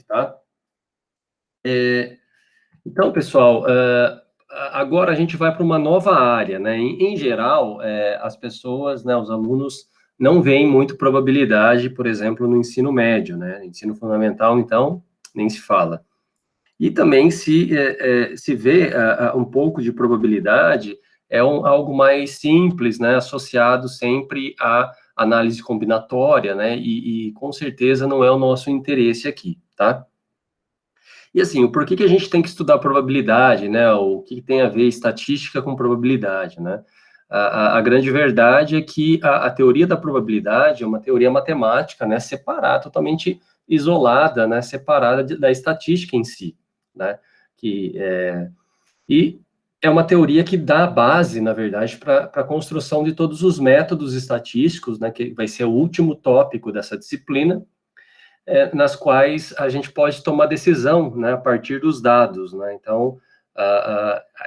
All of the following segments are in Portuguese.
tá? Então, pessoal, agora a gente vai para uma nova área, né? Em geral, as pessoas, né, os alunos, não veem muito probabilidade, por exemplo, no ensino médio, né? Ensino fundamental, então, nem se fala. E também se vê um pouco de probabilidade, algo mais simples, né? Associado sempre à análise combinatória, né? E com certeza não é o nosso interesse aqui, tá? E assim, o porquê que a gente tem que estudar probabilidade, né? O que tem a ver estatística com probabilidade, né? A grande verdade é que a teoria da probabilidade é uma teoria matemática, né? Separada, totalmente isolada, né? Separada da estatística em si, né? E é uma teoria que dá base, na verdade, para a construção de todos os métodos estatísticos, né? Que vai ser o último tópico dessa disciplina, nas quais a gente pode tomar decisão, né, a partir dos dados, né? Então,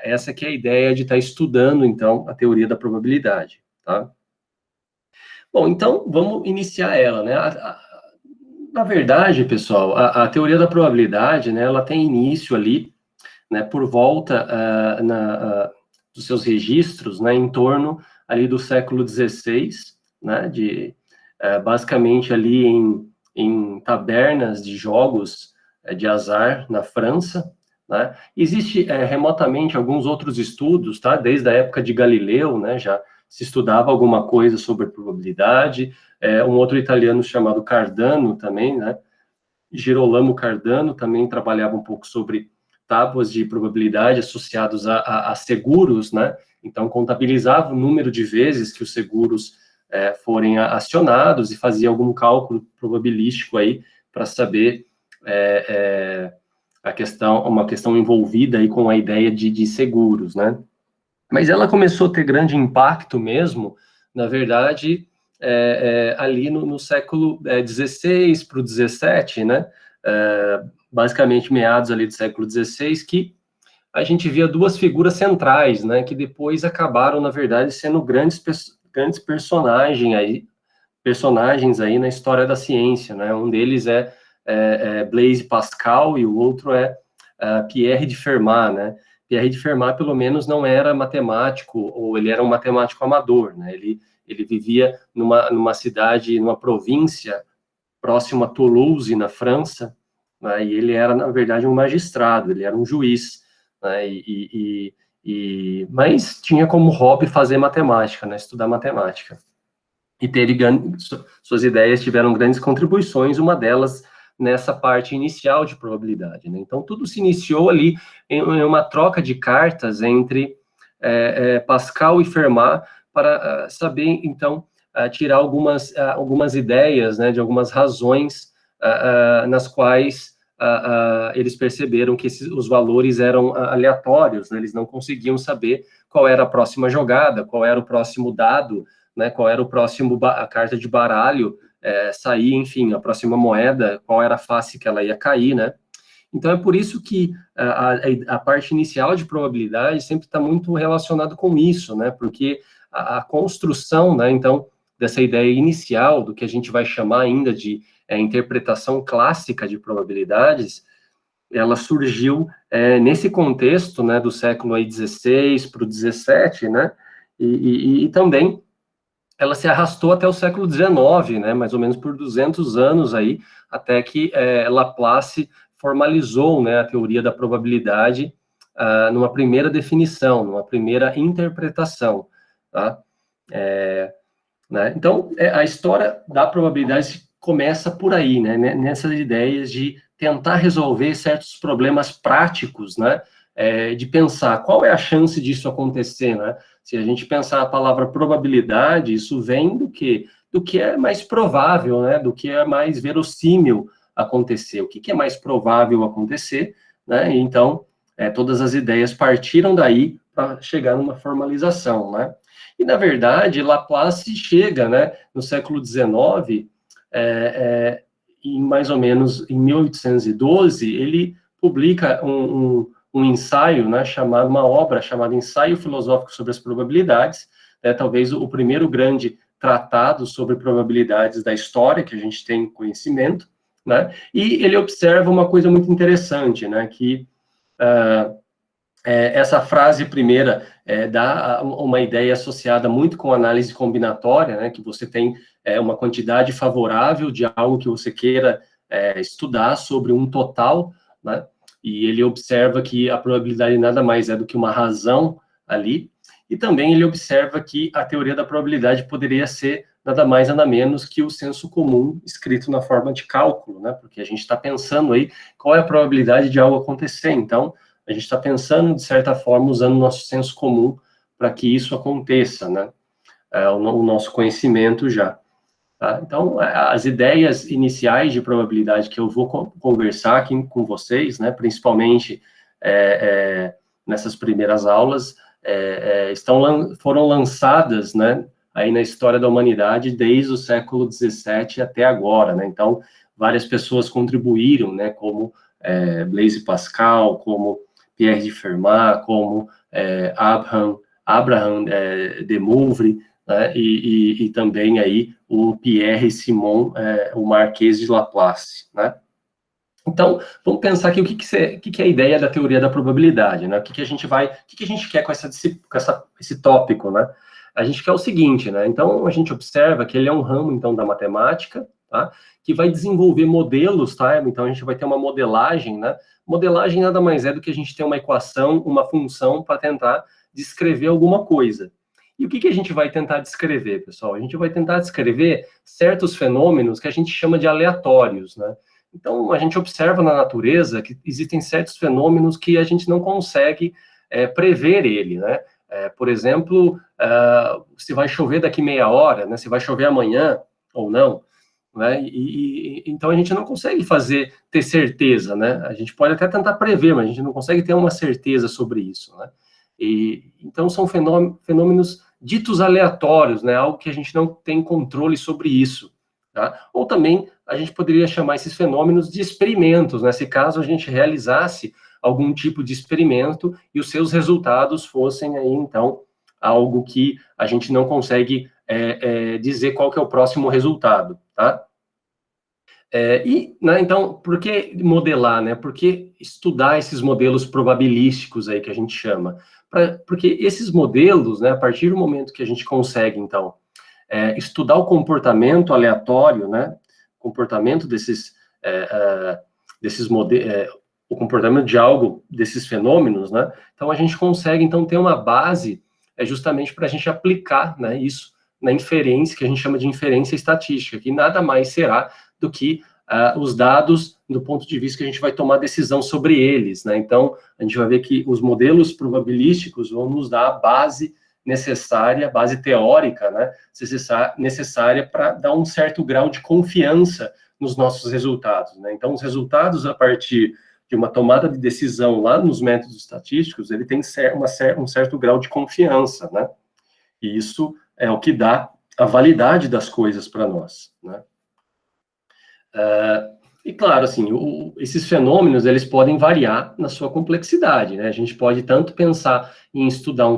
essa que é a ideia de estar estudando, então, a teoria da probabilidade, tá? Bom, então, vamos iniciar ela, né? Na verdade, pessoal, a teoria da probabilidade, né, ela tem início ali, né, por volta dos seus registros, né, em torno ali do século XVI, né, basicamente ali em tabernas de jogos de azar na França, né. Existe remotamente alguns outros estudos, tá, desde a época de Galileu, né, já se estudava alguma coisa sobre probabilidade, um outro italiano chamado Cardano também, né, Girolamo Cardano também trabalhava um pouco sobre tábuas de probabilidade associados a seguros, né? Então, contabilizava o número de vezes que os seguros forem acionados e fazia algum cálculo probabilístico aí para saber uma questão envolvida aí com a ideia de seguros, né? Mas ela começou a ter grande impacto mesmo, na verdade, ali no século XVI para o XVII, né? Basicamente meados ali do século XVI, que a gente via duas figuras centrais, né? Que depois acabaram, na verdade, sendo grandes personagens aí na história da ciência, né? Um deles é Blaise Pascal e o outro é Pierre de Fermat, né? Pierre de Fermat, pelo menos, não era matemático, ou ele era um matemático amador, né? Ele vivia numa cidade, numa província próximo a Toulouse, na França, né? E ele era, na verdade, um magistrado, ele era um juiz, né? Mas tinha como hobby fazer matemática, né? Estudar matemática. E suas ideias tiveram grandes contribuições, uma delas nessa parte inicial de probabilidade, né? Então, tudo se iniciou ali em uma troca de cartas entre Pascal e Fermat para saber, então, tirar algumas ideias, né, de algumas razões nas quais eles perceberam que os valores eram aleatórios, né? Eles não conseguiam saber qual era a próxima jogada, qual era o próximo dado, né, qual era a carta de baralho sair, enfim, a próxima moeda, qual era a face que ela ia cair, né? Então, é por isso que a parte inicial de probabilidade sempre está muito relacionado com isso, né? Porque a construção, né, então, dessa ideia inicial, do que a gente vai chamar ainda de interpretação clássica de probabilidades, ela surgiu nesse contexto, né, do século XVI para o XVII, né? E também ela se arrastou até o século XIX, né, mais ou menos por 200 anos aí, até que Laplace formalizou, né, a teoria da probabilidade numa primeira definição, numa primeira interpretação, tá? Né? Então, a história da probabilidade começa por aí, né, nessas ideias de tentar resolver certos problemas práticos, né, de pensar qual é a chance disso acontecer, né? Se a gente pensar a palavra probabilidade, isso vem do que é mais provável, né, do que é mais verossímil acontecer, o que é mais provável acontecer, né? Então, todas as ideias partiram daí para chegar numa formalização, né? E, na verdade, Laplace chega, né, no século XIX, em mais ou menos em 1812, ele publica um ensaio, né, uma obra chamada Ensaio Filosófico sobre as Probabilidades, talvez o primeiro grande tratado sobre probabilidades da história que a gente tem conhecimento, né? E ele observa uma coisa muito interessante, né? Que essa frase primeira dá uma ideia associada muito com análise combinatória, né? Que você tem uma quantidade favorável de algo que você queira estudar sobre um total, né? E ele observa que a probabilidade nada mais é do que uma razão ali, e também ele observa que a teoria da probabilidade poderia ser nada mais, nada menos que o senso comum escrito na forma de cálculo, né? Porque a gente está pensando aí qual é a probabilidade de algo acontecer. Então, a gente está pensando, de certa forma, usando o nosso senso comum para que isso aconteça, né? O nosso conhecimento já. Tá? Então, as ideias iniciais de probabilidade que eu vou conversar aqui com vocês, né, principalmente nessas primeiras aulas, foram lançadas, né, aí na história da humanidade desde o século XVII até agora, né? Então, várias pessoas contribuíram, né, como Blaise Pascal, como Pierre de Fermat, como Abraham de Moivre, né, e também aí o Pierre Simon, o Marquês de Laplace, né? Então, vamos pensar aqui o que é a ideia da teoria da probabilidade, né? O que a gente quer com esse tópico, né? A gente quer o seguinte, né? Então, a gente observa que ele é um ramo, então, da matemática, tá? Que vai desenvolver modelos, tá? Então, a gente vai ter uma modelagem, né? Modelagem nada mais é do que a gente ter uma equação, uma função para tentar descrever alguma coisa. E o que a gente vai tentar descrever, pessoal? A gente vai tentar descrever certos fenômenos que a gente chama de aleatórios, né? Então, a gente observa na natureza que existem certos fenômenos que a gente não consegue prever ele, né? Por exemplo, se vai chover daqui meia hora, né? Se vai chover amanhã ou não, né? Então, a gente não consegue ter certeza, né? A gente pode até tentar prever, mas a gente não consegue ter uma certeza sobre isso, né? Então, são fenômenos ditos aleatórios, né? Algo que a gente não tem controle sobre isso. Tá? Ou também a gente poderia chamar esses fenômenos de experimentos, né? Se caso a gente realizasse algum tipo de experimento e os seus resultados fossem aí, então, algo que a gente não consegue dizer qual que é o próximo resultado, tá? Né, então, por que modelar, né? Por que estudar esses modelos probabilísticos aí que a gente chama? Porque esses modelos, né, a partir do momento que a gente consegue, então, estudar o comportamento aleatório, né? Comportamento desses modelos, o comportamento de algo desses fenômenos, né? Então a gente consegue então ter uma base justamente para a gente aplicar, né, isso na inferência que a gente chama de inferência estatística, que nada mais será do que os dados do ponto de vista que a gente vai tomar decisão sobre eles, né? Então a gente vai ver que os modelos probabilísticos vão nos dar a base necessária, base teórica, né, necessária para dar um certo grau de confiança nos nossos resultados, né? Então, os resultados a partir de uma tomada de decisão lá nos métodos estatísticos, ele tem um certo grau de confiança, né? E isso é o que dá a validade das coisas para nós, né? E claro, assim, esses fenômenos, eles podem variar na sua complexidade, né? A gente pode tanto pensar em estudar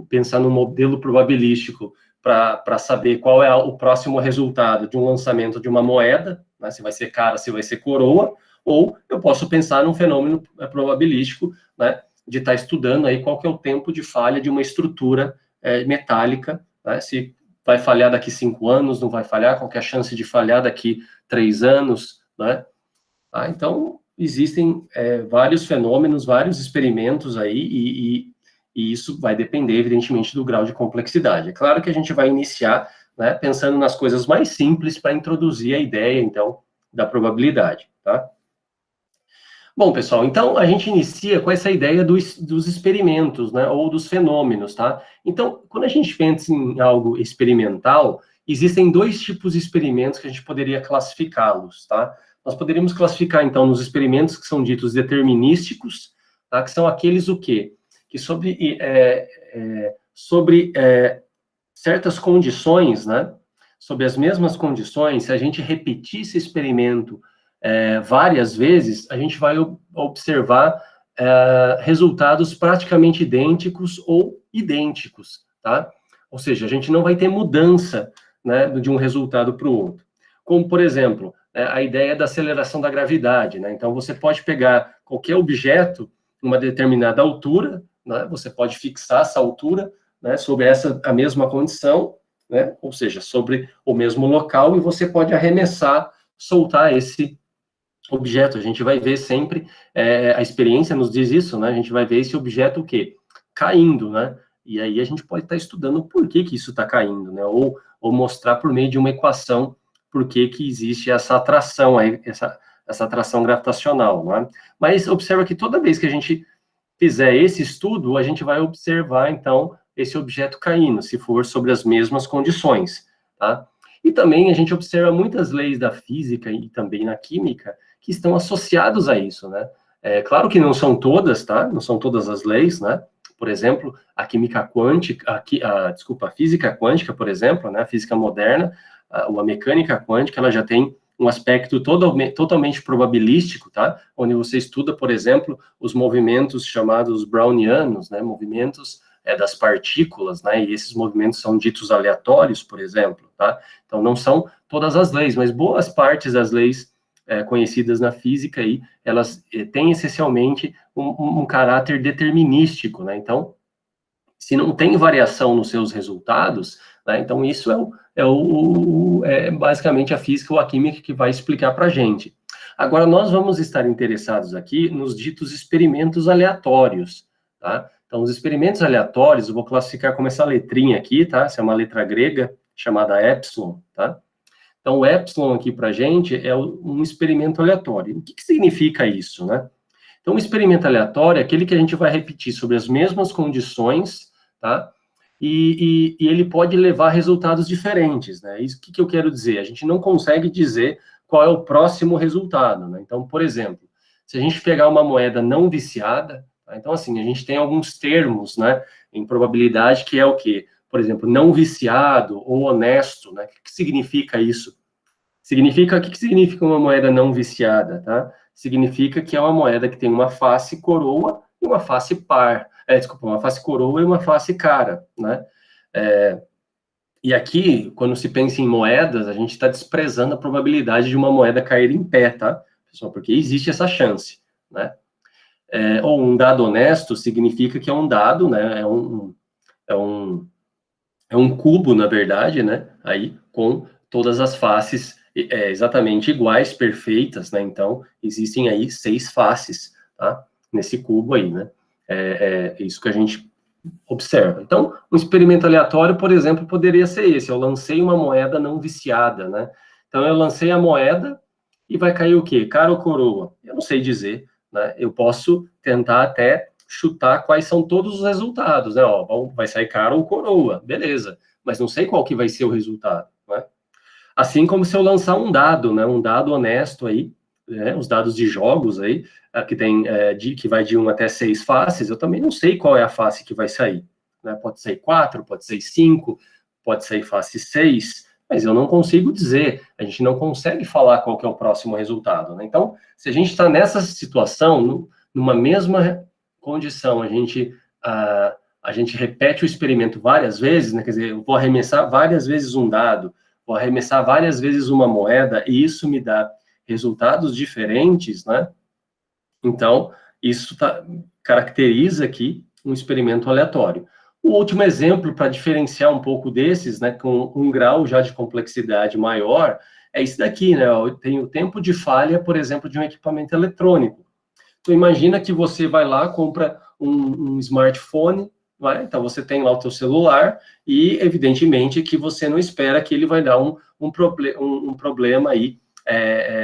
pensar num modelo probabilístico para saber qual é o próximo resultado de um lançamento de uma moeda, né? Se vai ser cara, se vai ser coroa, ou eu posso pensar num fenômeno probabilístico, né? De estar estudando aí qual que é o tempo de falha de uma estrutura metálica, né? Se vai falhar daqui 5 anos, não vai falhar, qual que é a chance de falhar daqui 3 anos, né? Então, existem vários fenômenos, vários experimentos aí, e isso vai depender, evidentemente, do grau de complexidade. É claro que a gente vai iniciar, né, pensando nas coisas mais simples para introduzir a ideia, então, da probabilidade, tá? Bom, pessoal, então a gente inicia com essa ideia dos experimentos, né, ou dos fenômenos, tá? Então, quando a gente pensa em algo experimental, existem 2 tipos de experimentos que a gente poderia classificá-los, tá? Nós poderíamos classificar, então, nos experimentos que são ditos determinísticos, tá? Que são aqueles o quê? Que sobre certas condições, né? Sobre as mesmas condições, se a gente repetir esse experimento várias vezes, a gente vai observar resultados praticamente idênticos ou idênticos, tá? Ou seja, a gente não vai ter mudança, né, de um resultado para o outro. Como, por exemplo, a ideia da aceleração da gravidade, né? Então, você pode pegar qualquer objeto, uma determinada altura, né? Você pode fixar essa altura, né, sobre a mesma condição, né? Ou seja, sobre o mesmo local, e você pode arremessar, soltar esse objeto. A gente vai ver sempre, a experiência nos diz isso, né? A gente vai ver esse objeto o quê? Caindo, né? E aí a gente pode estar estudando por que isso está caindo, né? Ou mostrar por meio de uma equação por que existe essa atração, essa atração gravitacional, né? Mas observa que toda vez que a gente fizer esse estudo, a gente vai observar, então, esse objeto caindo, se for sobre as mesmas condições, tá? E também a gente observa muitas leis da física e também na química que estão associados a isso, né? Claro que não são todas, tá? Não são todas as leis, né? Por exemplo, a química quântica, a física quântica, por exemplo, né? A física moderna, a mecânica quântica, ela já tem um aspecto totalmente probabilístico, tá? Onde você estuda, por exemplo, os movimentos chamados brownianos, né? Movimentos das partículas, né? E esses movimentos são ditos aleatórios, por exemplo, tá? Então, não são todas as leis, mas boas partes das leis conhecidas na física aí, elas têm essencialmente um caráter determinístico, né? Então, se não tem variação nos seus resultados, né, então isso é basicamente a física ou a química que vai explicar para a gente. Agora, nós vamos estar interessados aqui nos ditos experimentos aleatórios, tá? Então, os experimentos aleatórios, eu vou classificar como essa letrinha aqui, tá? Essa é uma letra grega, chamada epsilon, tá? Então, o epsilon aqui para a gente é um experimento aleatório. O que significa isso, né? Então, um experimento aleatório é aquele que a gente vai repetir sobre as mesmas condições, tá? E ele pode levar a resultados diferentes, né? Isso que eu quero dizer? A gente não consegue dizer qual é o próximo resultado, né? Então, por exemplo, se a gente pegar uma moeda não viciada, tá? Então, assim, a gente tem alguns termos, né, em probabilidade, que é o quê? Por exemplo, não viciado ou honesto, né? O que significa isso? O que significa uma moeda não viciada, tá? Significa que é uma moeda que tem uma face coroa e uma face par. Uma face coroa e uma face cara, né? E aqui, quando se pensa em moedas, a gente está desprezando a probabilidade de uma moeda cair em pé, tá? Pessoal, porque existe essa chance, né? Ou um dado honesto significa que é um dado, né? É um cubo, na verdade, né? Aí, com todas as faces exatamente iguais, perfeitas, né? Então, existem aí 6 faces, tá? Nesse cubo aí, né? É isso que a gente observa. Então, um experimento aleatório, por exemplo, poderia ser esse. Eu lancei uma moeda não viciada, né? Então, eu lancei a moeda e vai cair o quê? Cara ou coroa? Eu não sei dizer, né? Eu posso tentar até chutar quais são todos os resultados, né? Ó, vai sair cara ou coroa, beleza. Mas não sei qual que vai ser o resultado, né? Assim como se eu lançar um dado, né? Um dado honesto aí, né? Os dados de jogos aí, que tem que vai de 1 até 6 faces, eu também não sei qual é a face que vai sair, né? Pode sair 4, pode sair 5, pode sair face 6, mas eu não consigo dizer, a gente não consegue falar qual que é o próximo resultado, né? Então, se a gente está nessa situação, numa mesma condição, a gente repete o experimento várias vezes, né? Quer dizer, eu vou arremessar várias vezes um dado, vou arremessar várias vezes uma moeda, e isso me dá resultados diferentes, né? Então, isso caracteriza aqui um experimento aleatório. O último exemplo, para diferenciar um pouco desses, né, com um grau já de complexidade maior, é esse daqui, né? Tem o tempo de falha, por exemplo, de um equipamento eletrônico. Então, imagina que você vai lá, compra um smartphone, vai? Então você tem lá o teu celular e, evidentemente, que você não espera que ele vai dar um problema aí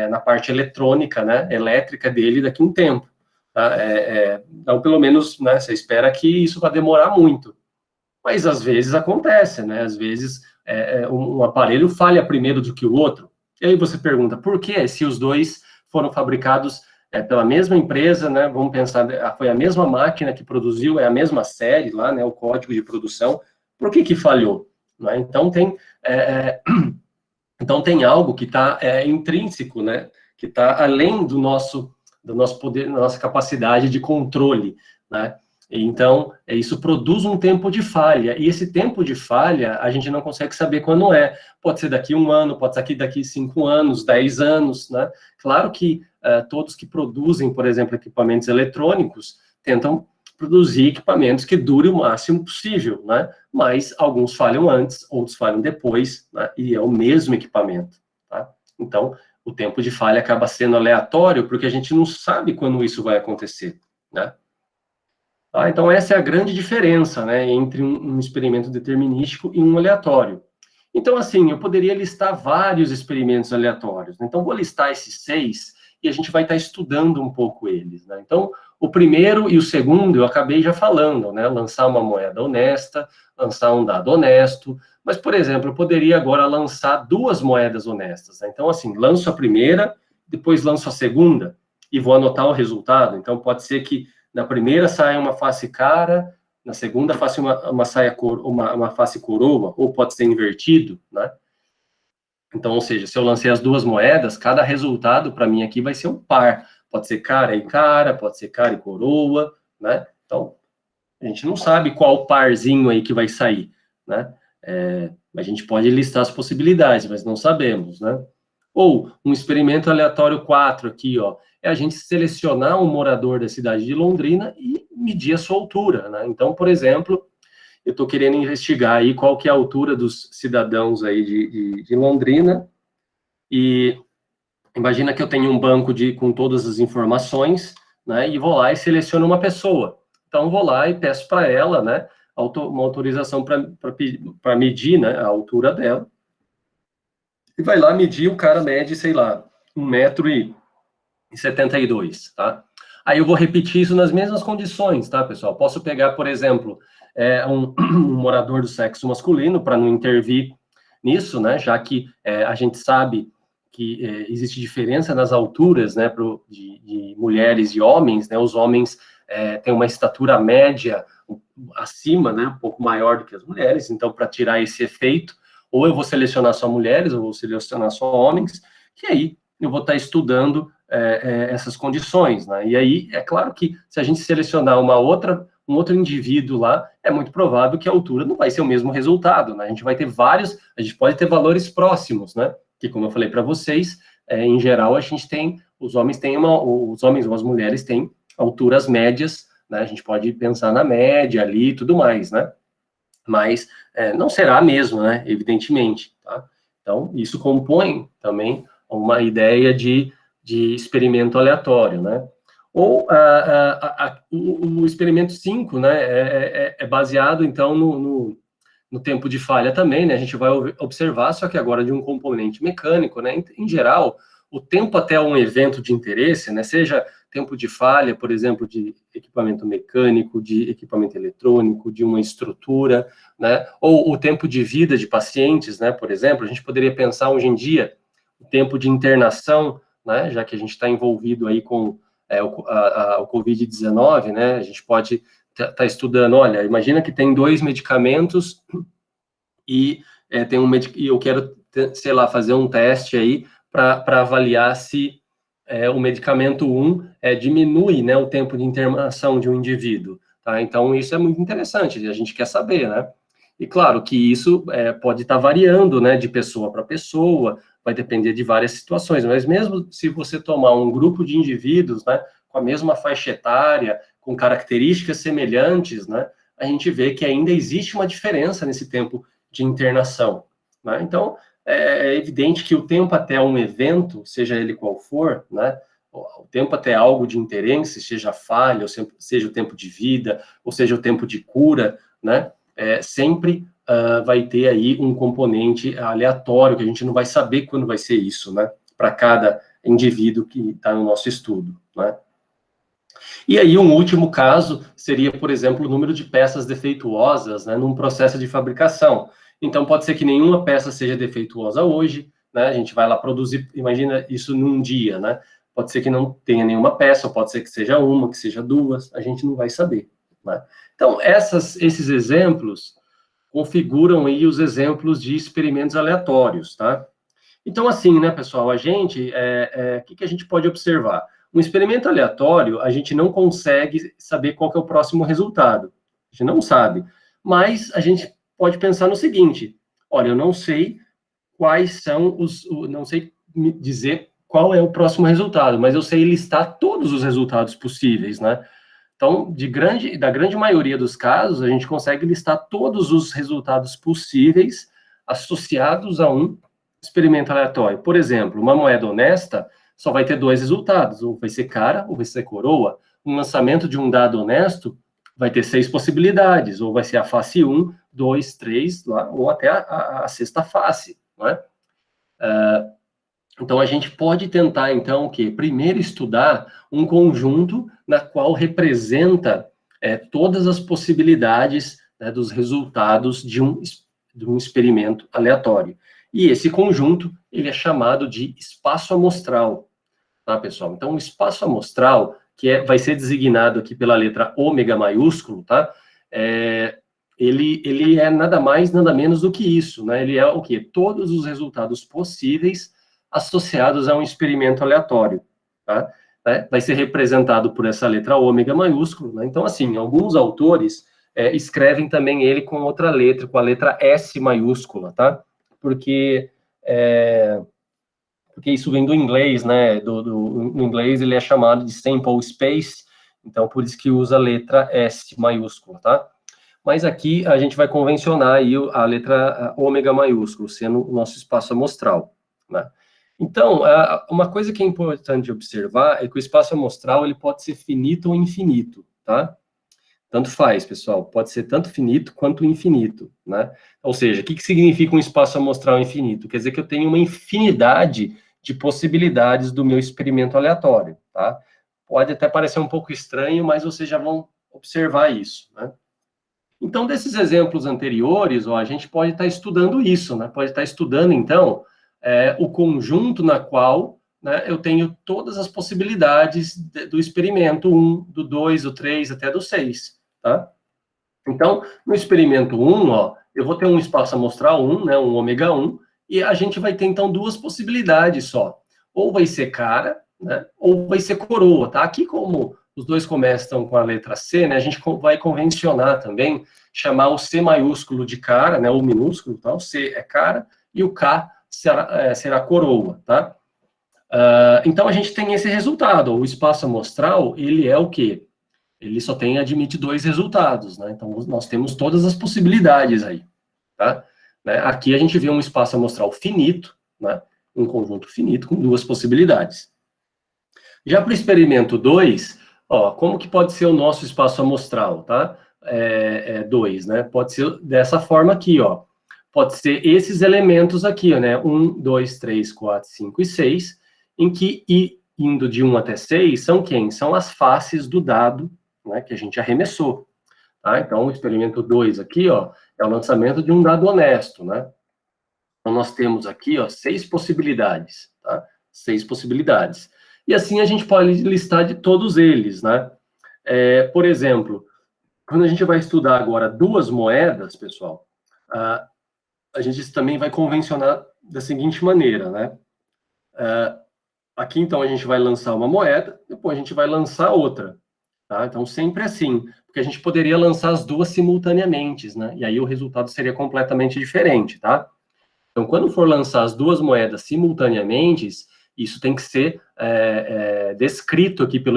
na parte eletrônica, né, elétrica dele daqui a um tempo. Tá? Então, pelo menos, né, você espera que isso vai demorar muito. Mas, às vezes, acontece, né? Às vezes, um aparelho falha primeiro do que o outro. E aí você pergunta, por quê? Se os dois foram fabricados pela mesma empresa, né? Vamos pensar, foi a mesma máquina que produziu, é a mesma série lá, né? O código de produção. Por que falhou? Né? Então tem algo que está intrínseco, né? Que está além do nosso poder, da nossa capacidade de controle, né? Então, isso produz um tempo de falha, e esse tempo de falha a gente não consegue saber quando é. Pode ser daqui 1 ano, pode ser daqui 5 anos, 10 anos, né? Claro que todos que produzem, por exemplo, equipamentos eletrônicos, tentam produzir equipamentos que durem o máximo possível, né? Mas alguns falham antes, outros falham depois, né? E é o mesmo equipamento, tá? Então, o tempo de falha acaba sendo aleatório, porque a gente não sabe quando isso vai acontecer, né? Então, essa é a grande diferença, né, entre um experimento determinístico e um aleatório. Então, assim, eu poderia listar vários experimentos aleatórios. Então, vou listar esses 6 e a gente vai estar estudando um pouco eles, né? Então, o primeiro e o segundo eu acabei já falando, né? Lançar uma moeda honesta, lançar um dado honesto. Mas, por exemplo, eu poderia agora lançar 2 moedas honestas, né? Então, assim, lanço a primeira, depois lanço a segunda e vou anotar o resultado. Então, pode ser que na primeira saia uma face cara, na segunda face uma face coroa, ou pode ser invertido, né? Então, ou seja, se eu lancei as 2 moedas, cada resultado para mim aqui vai ser um par. Pode ser cara e cara, pode ser cara e coroa, né? Então, a gente não sabe qual parzinho aí que vai sair, né? A gente pode listar as possibilidades, mas não sabemos, né? Ou um experimento aleatório 4 aqui, ó, é a gente selecionar um morador da cidade de Londrina e medir a sua altura, né? Então, por exemplo, eu estou querendo investigar aí qual que é a altura dos cidadãos aí de Londrina, e imagina que eu tenho um banco com todas as informações, né, e vou lá e seleciono uma pessoa. Então, vou lá e peço para ela, né, uma autorização para medir, né, a altura dela, e vai lá medir, o cara mede, sei lá, 1,72 m, tá? Aí eu vou repetir isso nas mesmas condições, tá, pessoal? Posso pegar, por exemplo, um morador do sexo masculino, para não intervir nisso, né, já que a gente sabe que existe diferença nas alturas, né, de mulheres e homens, né? Os homens têm uma estatura média acima, né, um pouco maior do que as mulheres, então, para tirar esse efeito, ou eu vou selecionar só mulheres, ou vou selecionar só homens, que aí eu vou estar estudando essas condições, né? E aí, é claro que se a gente selecionar um outro indivíduo lá, é muito provável que a altura não vai ser o mesmo resultado, né? A gente vai ter a gente pode ter valores próximos, né? Que, como eu falei para vocês, em geral, os homens ou as mulheres têm alturas médias, né? A gente pode pensar na média ali e tudo mais, né? Mas não será a mesma, né? Evidentemente, tá? Então, isso compõe também uma ideia de experimento aleatório, né? Ou o experimento 5, né? É baseado, então, no tempo de falha também, né? A gente vai observar, só que agora de um componente mecânico, né? Em geral, o tempo até um evento de interesse, né? Seja tempo de falha, por exemplo, de equipamento mecânico, de equipamento eletrônico, de uma estrutura, né? Ou o tempo de vida de pacientes, né? Por exemplo, a gente poderia pensar hoje em dia o tempo de internação, né? Já que a gente está envolvido aí com o Covid-19, né? A gente pode tá estudando, olha, imagina que tem 2 medicamentos e e eu quero, sei lá, fazer um teste aí para avaliar se o medicamento 1 diminui, né, o tempo de internação de um indivíduo, tá? Então, isso é muito interessante, a gente quer saber, né? E claro que isso pode estar variando, né, de pessoa para pessoa, vai depender de várias situações, mas mesmo se você tomar um grupo de indivíduos, né, com a mesma faixa etária, com características semelhantes, né, a gente vê que ainda existe uma diferença nesse tempo de internação, né? Então, é evidente que o tempo até um evento, seja ele qual for, né, o tempo até algo de interesse, seja falha, ou seja o tempo de vida, ou seja o tempo de cura, né, sempre vai ter aí um componente aleatório, que a gente não vai saber quando vai ser isso, né, para cada indivíduo que está no nosso estudo, né. E aí, um último caso seria, por exemplo, o número de peças defeituosas, né, num processo de fabricação. Então, pode ser que nenhuma peça seja defeituosa hoje, né, a gente vai lá produzir, imagina isso num dia, né, pode ser que não tenha nenhuma peça, ou pode ser que seja uma, que seja duas, a gente não vai saber, né. Então, esses exemplos configuram aí os exemplos de experimentos aleatórios, tá? Então, assim, né, pessoal, a gente, o que a gente pode observar? Um experimento aleatório, a gente não consegue saber qual que é o próximo resultado. A gente não sabe. Mas a gente pode pensar no seguinte: olha, eu não sei quais são não sei dizer qual é o próximo resultado, mas eu sei listar todos os resultados possíveis, né? Então, da grande maioria dos casos, a gente consegue listar todos os resultados possíveis associados a um experimento aleatório. Por exemplo, uma moeda honesta só vai ter dois resultados, ou vai ser cara, ou vai ser coroa. Um lançamento de um dado honesto vai ter 6 possibilidades, ou vai ser a face 1, 2, 3, lá, ou até a sexta face, não é? Então, a gente pode tentar, então, primeiro estudar um conjunto na qual representa todas as possibilidades, né, dos resultados de um experimento aleatório. E esse conjunto, ele é chamado de espaço amostral, tá, pessoal? Então, o espaço amostral, vai ser designado aqui pela letra ômega maiúsculo, tá? Ele é nada mais, nada menos do que isso, né? Ele é o quê? Todos os resultados possíveis associados a um experimento aleatório, tá? Vai ser representado por essa letra ômega maiúsculo, né? Então, assim, alguns autores escrevem também ele com outra letra, com a letra S maiúscula, tá? Porque isso vem do inglês, né? No inglês ele é chamado de sample space, então por isso que usa a letra S maiúscula, tá? Mas aqui a gente vai convencionar aí a letra ômega maiúsculo, sendo o nosso espaço amostral, né? Então, uma coisa que é importante observar é que o espaço amostral ele pode ser finito ou infinito, tá? Tanto faz, pessoal, pode ser tanto finito quanto infinito, né? Ou seja, o que significa um espaço amostral infinito? Quer dizer que eu tenho uma infinidade de possibilidades do meu experimento aleatório, tá? Pode até parecer um pouco estranho, mas vocês já vão observar isso, né? Então, desses exemplos anteriores, a gente pode estar estudando isso, né? Pode estar estudando, então, o conjunto na qual, né, eu tenho todas as possibilidades do experimento 1, do 2, do 3, até do 6, tá? Então, no experimento 1, eu vou ter um espaço amostral 1, né, um ômega 1, e a gente vai ter, então, duas possibilidades só. Ou vai ser cara, né, ou vai ser coroa, tá? Aqui, como os dois começam com a letra C, né, a gente vai convencionar também, chamar o C maiúsculo de cara, né, o minúsculo, tá? O C é cara, e o K será coroa, tá? Então, a gente tem esse resultado. O espaço amostral, ele é o quê? Ele só admite dois resultados, né? Então, nós temos todas as possibilidades aí, tá? Aqui a gente vê um espaço amostral finito, né? Um conjunto finito com duas possibilidades. Já para o experimento 2, como que pode ser o nosso espaço amostral, tá? 2, né? Pode ser dessa forma aqui, ó. Pode ser esses elementos aqui, né? 1, 2, 3, 4, 5 e 6, em que, indo de 1 até 6, são quem? São as faces do dado, né, que a gente arremessou. Tá? Então, o experimento 2 aqui, é o lançamento de um dado honesto, né? Então, nós temos aqui, 6 possibilidades, tá? 6 possibilidades. E assim a gente pode listar de todos eles, né? Por exemplo, quando a gente vai estudar agora duas moedas, pessoal, a gente também vai convencionar da seguinte maneira, né? Aqui, então, a gente vai lançar uma moeda, depois a gente vai lançar outra, tá? Então, sempre assim, porque a gente poderia lançar as duas simultaneamente, né? E aí o resultado seria completamente diferente, tá? Então, quando for lançar as duas moedas simultaneamente, isso tem que ser descrito aqui pelo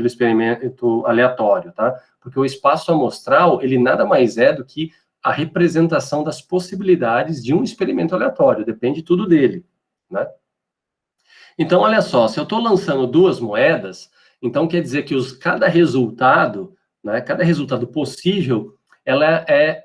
experimento aleatório, tá? Porque o espaço amostral, ele nada mais é do que a representação das possibilidades de um experimento aleatório, depende tudo dele, né? Então, olha só, se eu estou lançando duas moedas, então quer dizer que cada resultado, né, cada resultado possível, ela é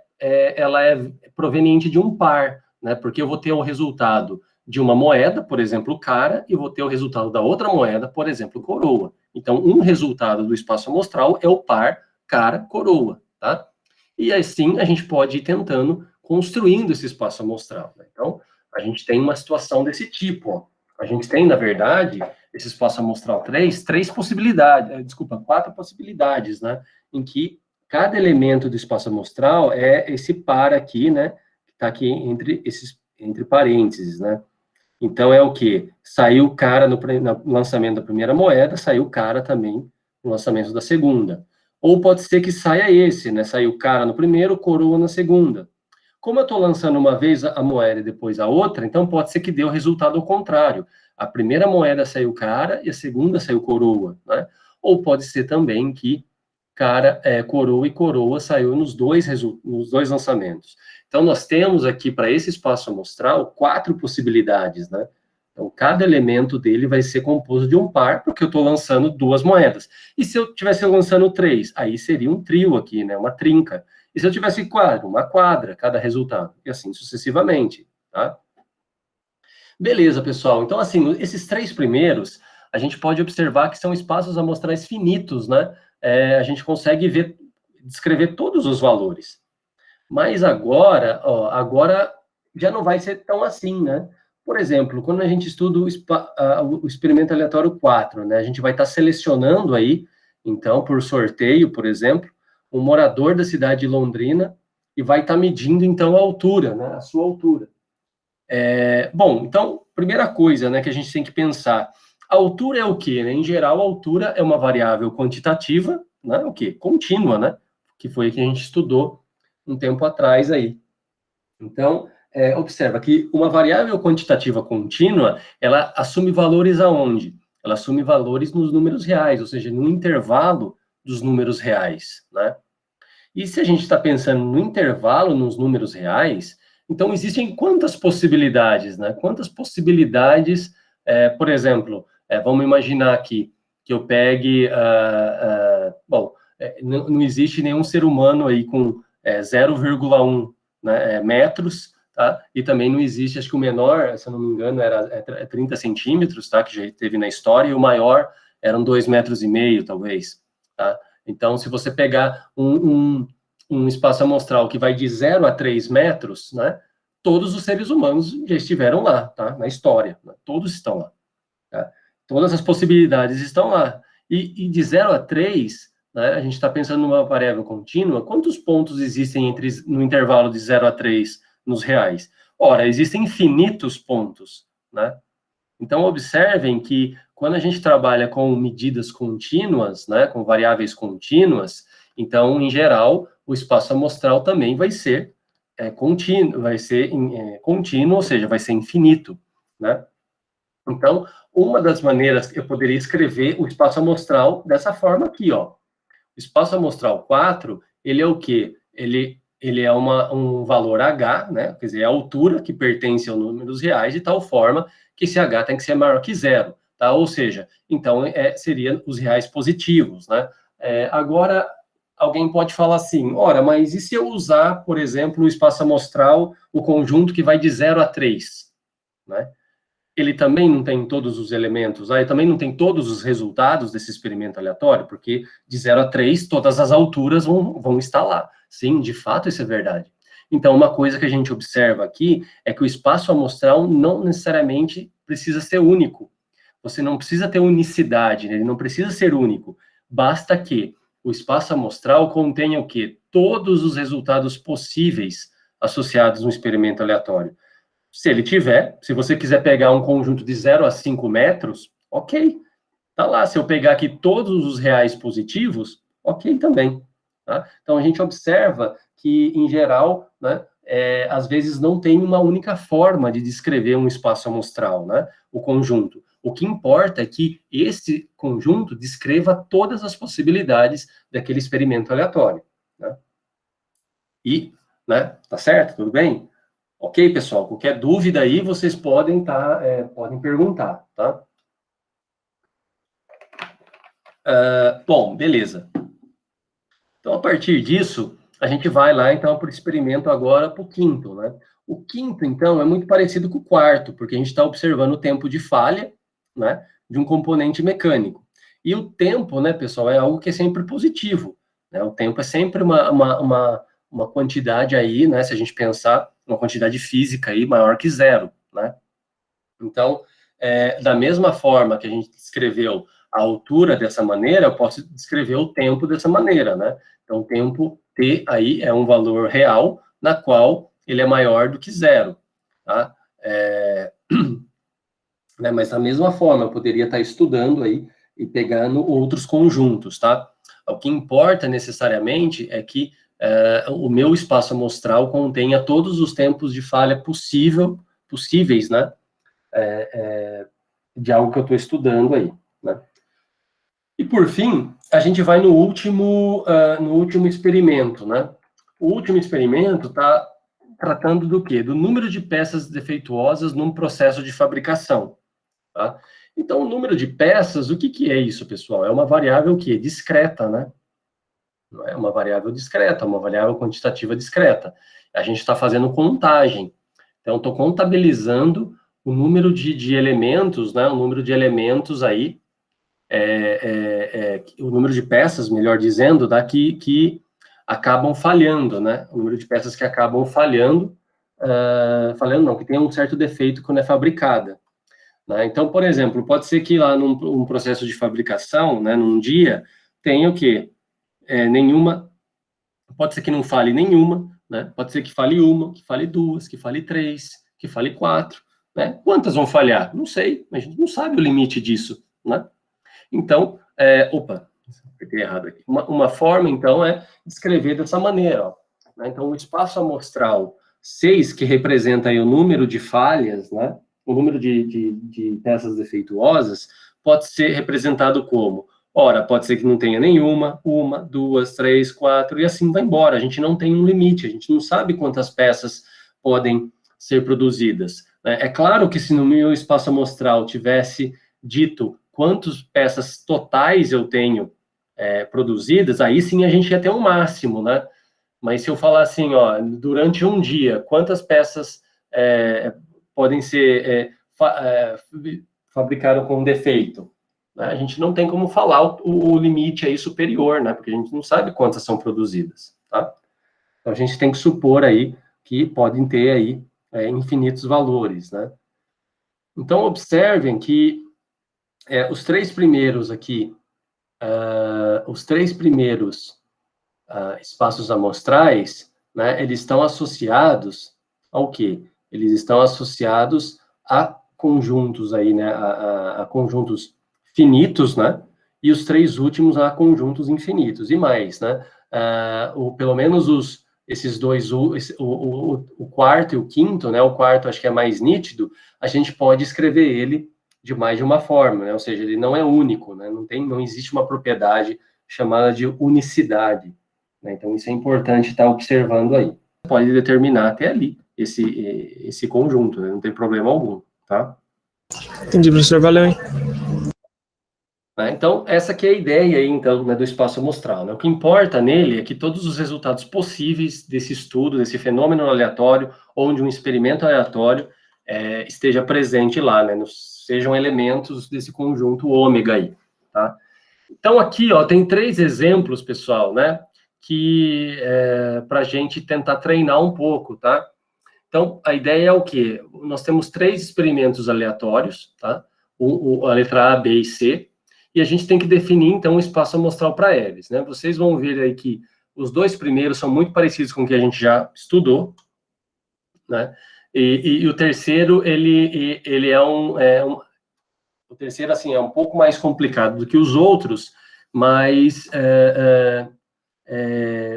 proveniente de um par, né? Porque eu vou ter o resultado de uma moeda, por exemplo, cara, e vou ter o resultado da outra moeda, por exemplo, coroa. Então, um resultado do espaço amostral é o par cara-coroa, tá? E assim a gente pode ir tentando construindo esse espaço amostral, né? Então, a gente tem uma situação desse tipo, ó. A gente tem, na verdade, esse espaço amostral 3 possibilidades, quatro possibilidades, né? Em que cada elemento do espaço amostral é esse par aqui, né? Que está aqui entre parênteses, né? Então, é o quê? Saiu o cara no lançamento da primeira moeda, saiu o cara também no lançamento da segunda. Ou pode ser que saia esse, né? Saiu o cara no primeiro, coroa na segunda. Como eu estou lançando uma vez a moeda e depois a outra, então pode ser que dê o resultado ao contrário. A primeira moeda saiu cara e a segunda saiu coroa, né? Ou pode ser também que cara, coroa e coroa saiu nos dois lançamentos. Então, nós temos aqui, para esse espaço amostral, 4 possibilidades, né? Então, cada elemento dele vai ser composto de um par, porque eu estou lançando 2 moedas. E se eu estivesse lançando 3, aí seria um trio aqui, né? Uma trinca. E se eu tivesse 4, uma quadra, cada resultado. E assim sucessivamente, tá? Beleza, pessoal. Então, assim, esses 3 primeiros, a gente pode observar que são espaços amostrais finitos, né? A gente consegue descrever todos os valores. Mas agora, agora já não vai ser tão assim, né? Por exemplo, quando a gente estuda o experimento aleatório 4, né? A gente vai estar selecionando aí, então, por sorteio, por exemplo, um morador da cidade de Londrina e vai estar medindo, então, a altura, né? A sua altura. Bom, então, primeira coisa, né, que a gente tem que pensar, a altura é o quê, né? Em geral, a altura é uma variável quantitativa, né? O quê? Contínua, né? Que foi a que a gente estudou um tempo atrás aí. Então, observa que uma variável quantitativa contínua, ela assume valores aonde? Ela assume valores nos números reais, ou seja, no intervalo dos números reais, né? E se a gente está pensando no intervalo nos números reais, então existem quantas possibilidades, né? Quantas possibilidades, por exemplo, vamos imaginar aqui que eu pegue, bom, não existe nenhum ser humano aí com 0,1, né, metros, tá? E também não existe, acho que o menor, se eu não me engano, era 30 centímetros, tá? Que já teve na história, e o maior eram 2,5 metros, talvez, tá? Então, se você pegar um espaço amostral que vai de 0 a 3 metros, né? Todos os seres humanos já estiveram lá, tá? Na história, né? Todos estão lá, tá? Todas as possibilidades estão lá. E de 0 a 3, né, a gente está pensando numa variável contínua, quantos pontos existem no intervalo de 0 a 3 nos reais? Ora, existem infinitos pontos, né? Então, observem que quando a gente trabalha com medidas contínuas, né, com variáveis contínuas, então, em geral, o espaço amostral também vai ser contínuo, contínuo, ou seja, vai ser infinito, né? Então, uma das maneiras que eu poderia escrever o espaço amostral dessa forma aqui, ó. O espaço amostral 4, ele é o quê? Ele é um valor H, né? Quer dizer, a altura que pertence aos números reais, de tal forma que esse H tem que ser maior que 0, tá? Ou seja, então, seria os reais positivos, né? Agora, alguém pode falar assim, ora, mas e se eu usar, por exemplo, o espaço amostral, o conjunto que vai de 0 a 3, né? Ele também não tem todos os elementos, ele também não tem todos os resultados desse experimento aleatório, porque de 0 a 3, todas as alturas vão estar lá. Sim, de fato, isso é verdade. Então, uma coisa que a gente observa aqui é que o espaço amostral não necessariamente precisa ser único. Você não precisa ter unicidade, ele não precisa ser único. Basta que o espaço amostral contenha o quê? Todos os resultados possíveis associados no experimento aleatório. Se ele tiver, se você quiser pegar um conjunto de 0 a 5 metros, ok, tá lá. Se eu pegar aqui todos os reais positivos, ok também. Tá? Então, a gente observa que, em geral, né, às vezes não tem uma única forma de descrever um espaço amostral, né, o conjunto. O que importa é que esse conjunto descreva todas as possibilidades daquele experimento aleatório. Né? E, né, tá certo? Tudo bem? Ok, pessoal? Qualquer dúvida aí, vocês podem podem perguntar, tá? Bom, beleza. Então, a partir disso, a gente vai lá, então, para o experimento agora, para o quinto, né? O quinto, então, é muito parecido com o quarto, porque a gente está observando o tempo de falha, né, de um componente mecânico. E o tempo, né, pessoal, é algo que é sempre positivo, né? O tempo é sempre uma quantidade aí, né, se a gente pensar, uma quantidade física aí maior que 0, né? Então, da mesma forma que a gente descreveu a altura dessa maneira, eu posso descrever o tempo dessa maneira, né? Então, o tempo t aí é um valor real, na qual ele é maior do que 0, tá? né? Mas da mesma forma, eu poderia estar estudando aí e pegando outros conjuntos, tá? O que importa necessariamente é que o meu espaço amostral contenha todos os tempos de falha possíveis, né? De algo que eu estou estudando aí, né? E por fim, a gente vai no último experimento, né? O último experimento está tratando do quê? Do número de peças defeituosas num processo de fabricação, tá? Então, o número de peças, o que é isso, pessoal? É uma variável que é discreta, né? Não é uma variável discreta, é uma variável quantitativa discreta. A gente está fazendo contagem. Então, estou contabilizando o número de elementos, né? O número de elementos aí, o número de peças, melhor dizendo, tá? que acabam falhando, né? O número de peças que acabam falhando, que tem um certo defeito quando é fabricada. Né? Então, por exemplo, pode ser que lá num processo de fabricação, né, num dia, tenha o quê? Nenhuma, pode ser que não fale nenhuma, né? Pode ser que fale uma, que fale duas, que fale três, que fale quatro, né? Quantas vão falhar? Não sei, a gente não sabe o limite disso, né? Então, apertei errado aqui. Uma forma, então, é descrever dessa maneira, ó, né? Então, o espaço amostral 6, que representa aí o número de falhas, né? O número de peças defeituosas, pode ser representado como, ora, pode ser que não tenha nenhuma, uma, duas, três, quatro, e assim vai embora. A gente não tem um limite, a gente não sabe quantas peças podem ser produzidas, né? É claro que se no meu espaço amostral tivesse dito quantas peças totais eu tenho produzidas, aí sim a gente ia ter um máximo, né? Mas se eu falar assim, ó, durante um dia, quantas peças podem ser fabricadas com defeito? Né? A gente não tem como falar o limite aí superior, né? Porque a gente não sabe quantas são produzidas, tá? Então a gente tem que supor aí que podem ter aí infinitos valores, né? Então observem que os três primeiros aqui, espaços amostrais, né, eles estão associados ao quê? Eles estão associados a conjuntos aí, né, a conjuntos finitos, né, e os três últimos a conjuntos infinitos, e mais, né, pelo menos esses dois, o quarto e o quinto, né, o quarto acho que é mais nítido, a gente pode escrever ele de mais de uma forma, né, ou seja, ele não é único, né, não existe uma propriedade chamada de unicidade, né, então isso é importante estar observando aí. Pode determinar até ali esse conjunto, né, não tem problema algum, tá? Entendi, professor, valeu, hein? Então, essa aqui é a ideia aí, então, né, do espaço amostral. Né? O que importa nele é que todos os resultados possíveis desse estudo, desse fenômeno aleatório, ou de um experimento aleatório, esteja presente lá, né? Sejam elementos desse conjunto ômega aí, tá? Então, aqui, ó, tem 3 exemplos, pessoal, né? Que para a gente tentar treinar um pouco, tá? Então, a ideia é o quê? Nós temos 3 experimentos aleatórios, tá? A letra A, B e C, e a gente tem que definir, então, um espaço amostral para eles, né? Vocês vão ver aí que os 2 primeiros são muito parecidos com o que a gente já estudou, né? E o terceiro, ele o terceiro, assim, é um pouco mais complicado do que os outros, mas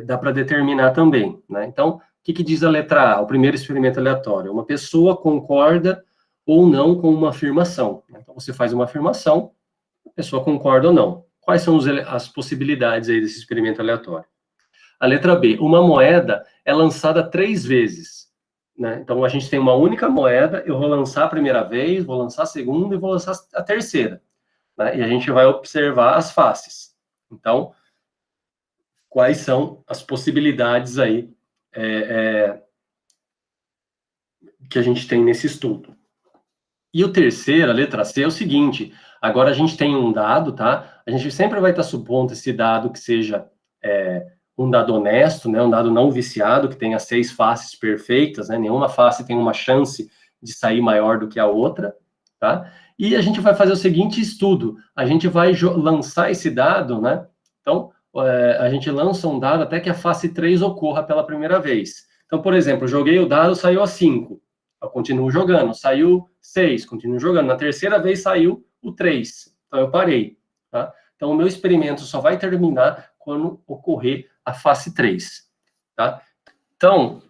dá para determinar também, né? Então, o que diz a letra A? O primeiro experimento aleatório. Uma pessoa concorda ou não com uma afirmação. Então, você faz uma afirmação, a pessoa concorda ou não. Quais são as possibilidades aí desse experimento aleatório? A letra B, uma moeda é lançada 3 vezes. Né? Então, a gente tem uma única moeda, eu vou lançar a primeira vez, vou lançar a segunda e vou lançar a terceira. Né? E a gente vai observar as faces. Então, quais são as possibilidades aí que a gente tem nesse estudo? E o terceiro, a letra C, é o seguinte, agora a gente tem um dado, tá? A gente sempre vai estar supondo esse dado que seja um dado honesto, né? Um dado não viciado, que tenha 6 faces perfeitas, né? Nenhuma face tem uma chance de sair maior do que a outra, tá? E a gente vai fazer o seguinte estudo, a gente vai lançar esse dado, né? Então, a gente lança um dado até que a face 3 ocorra pela primeira vez. Então, por exemplo, joguei o dado, saiu a 5. eu continuo jogando. Saiu 6, continuo jogando. Na terceira vez saiu o 3, então eu parei. Tá? Então, o meu experimento só vai terminar quando ocorrer a fase 3. Tá? Então,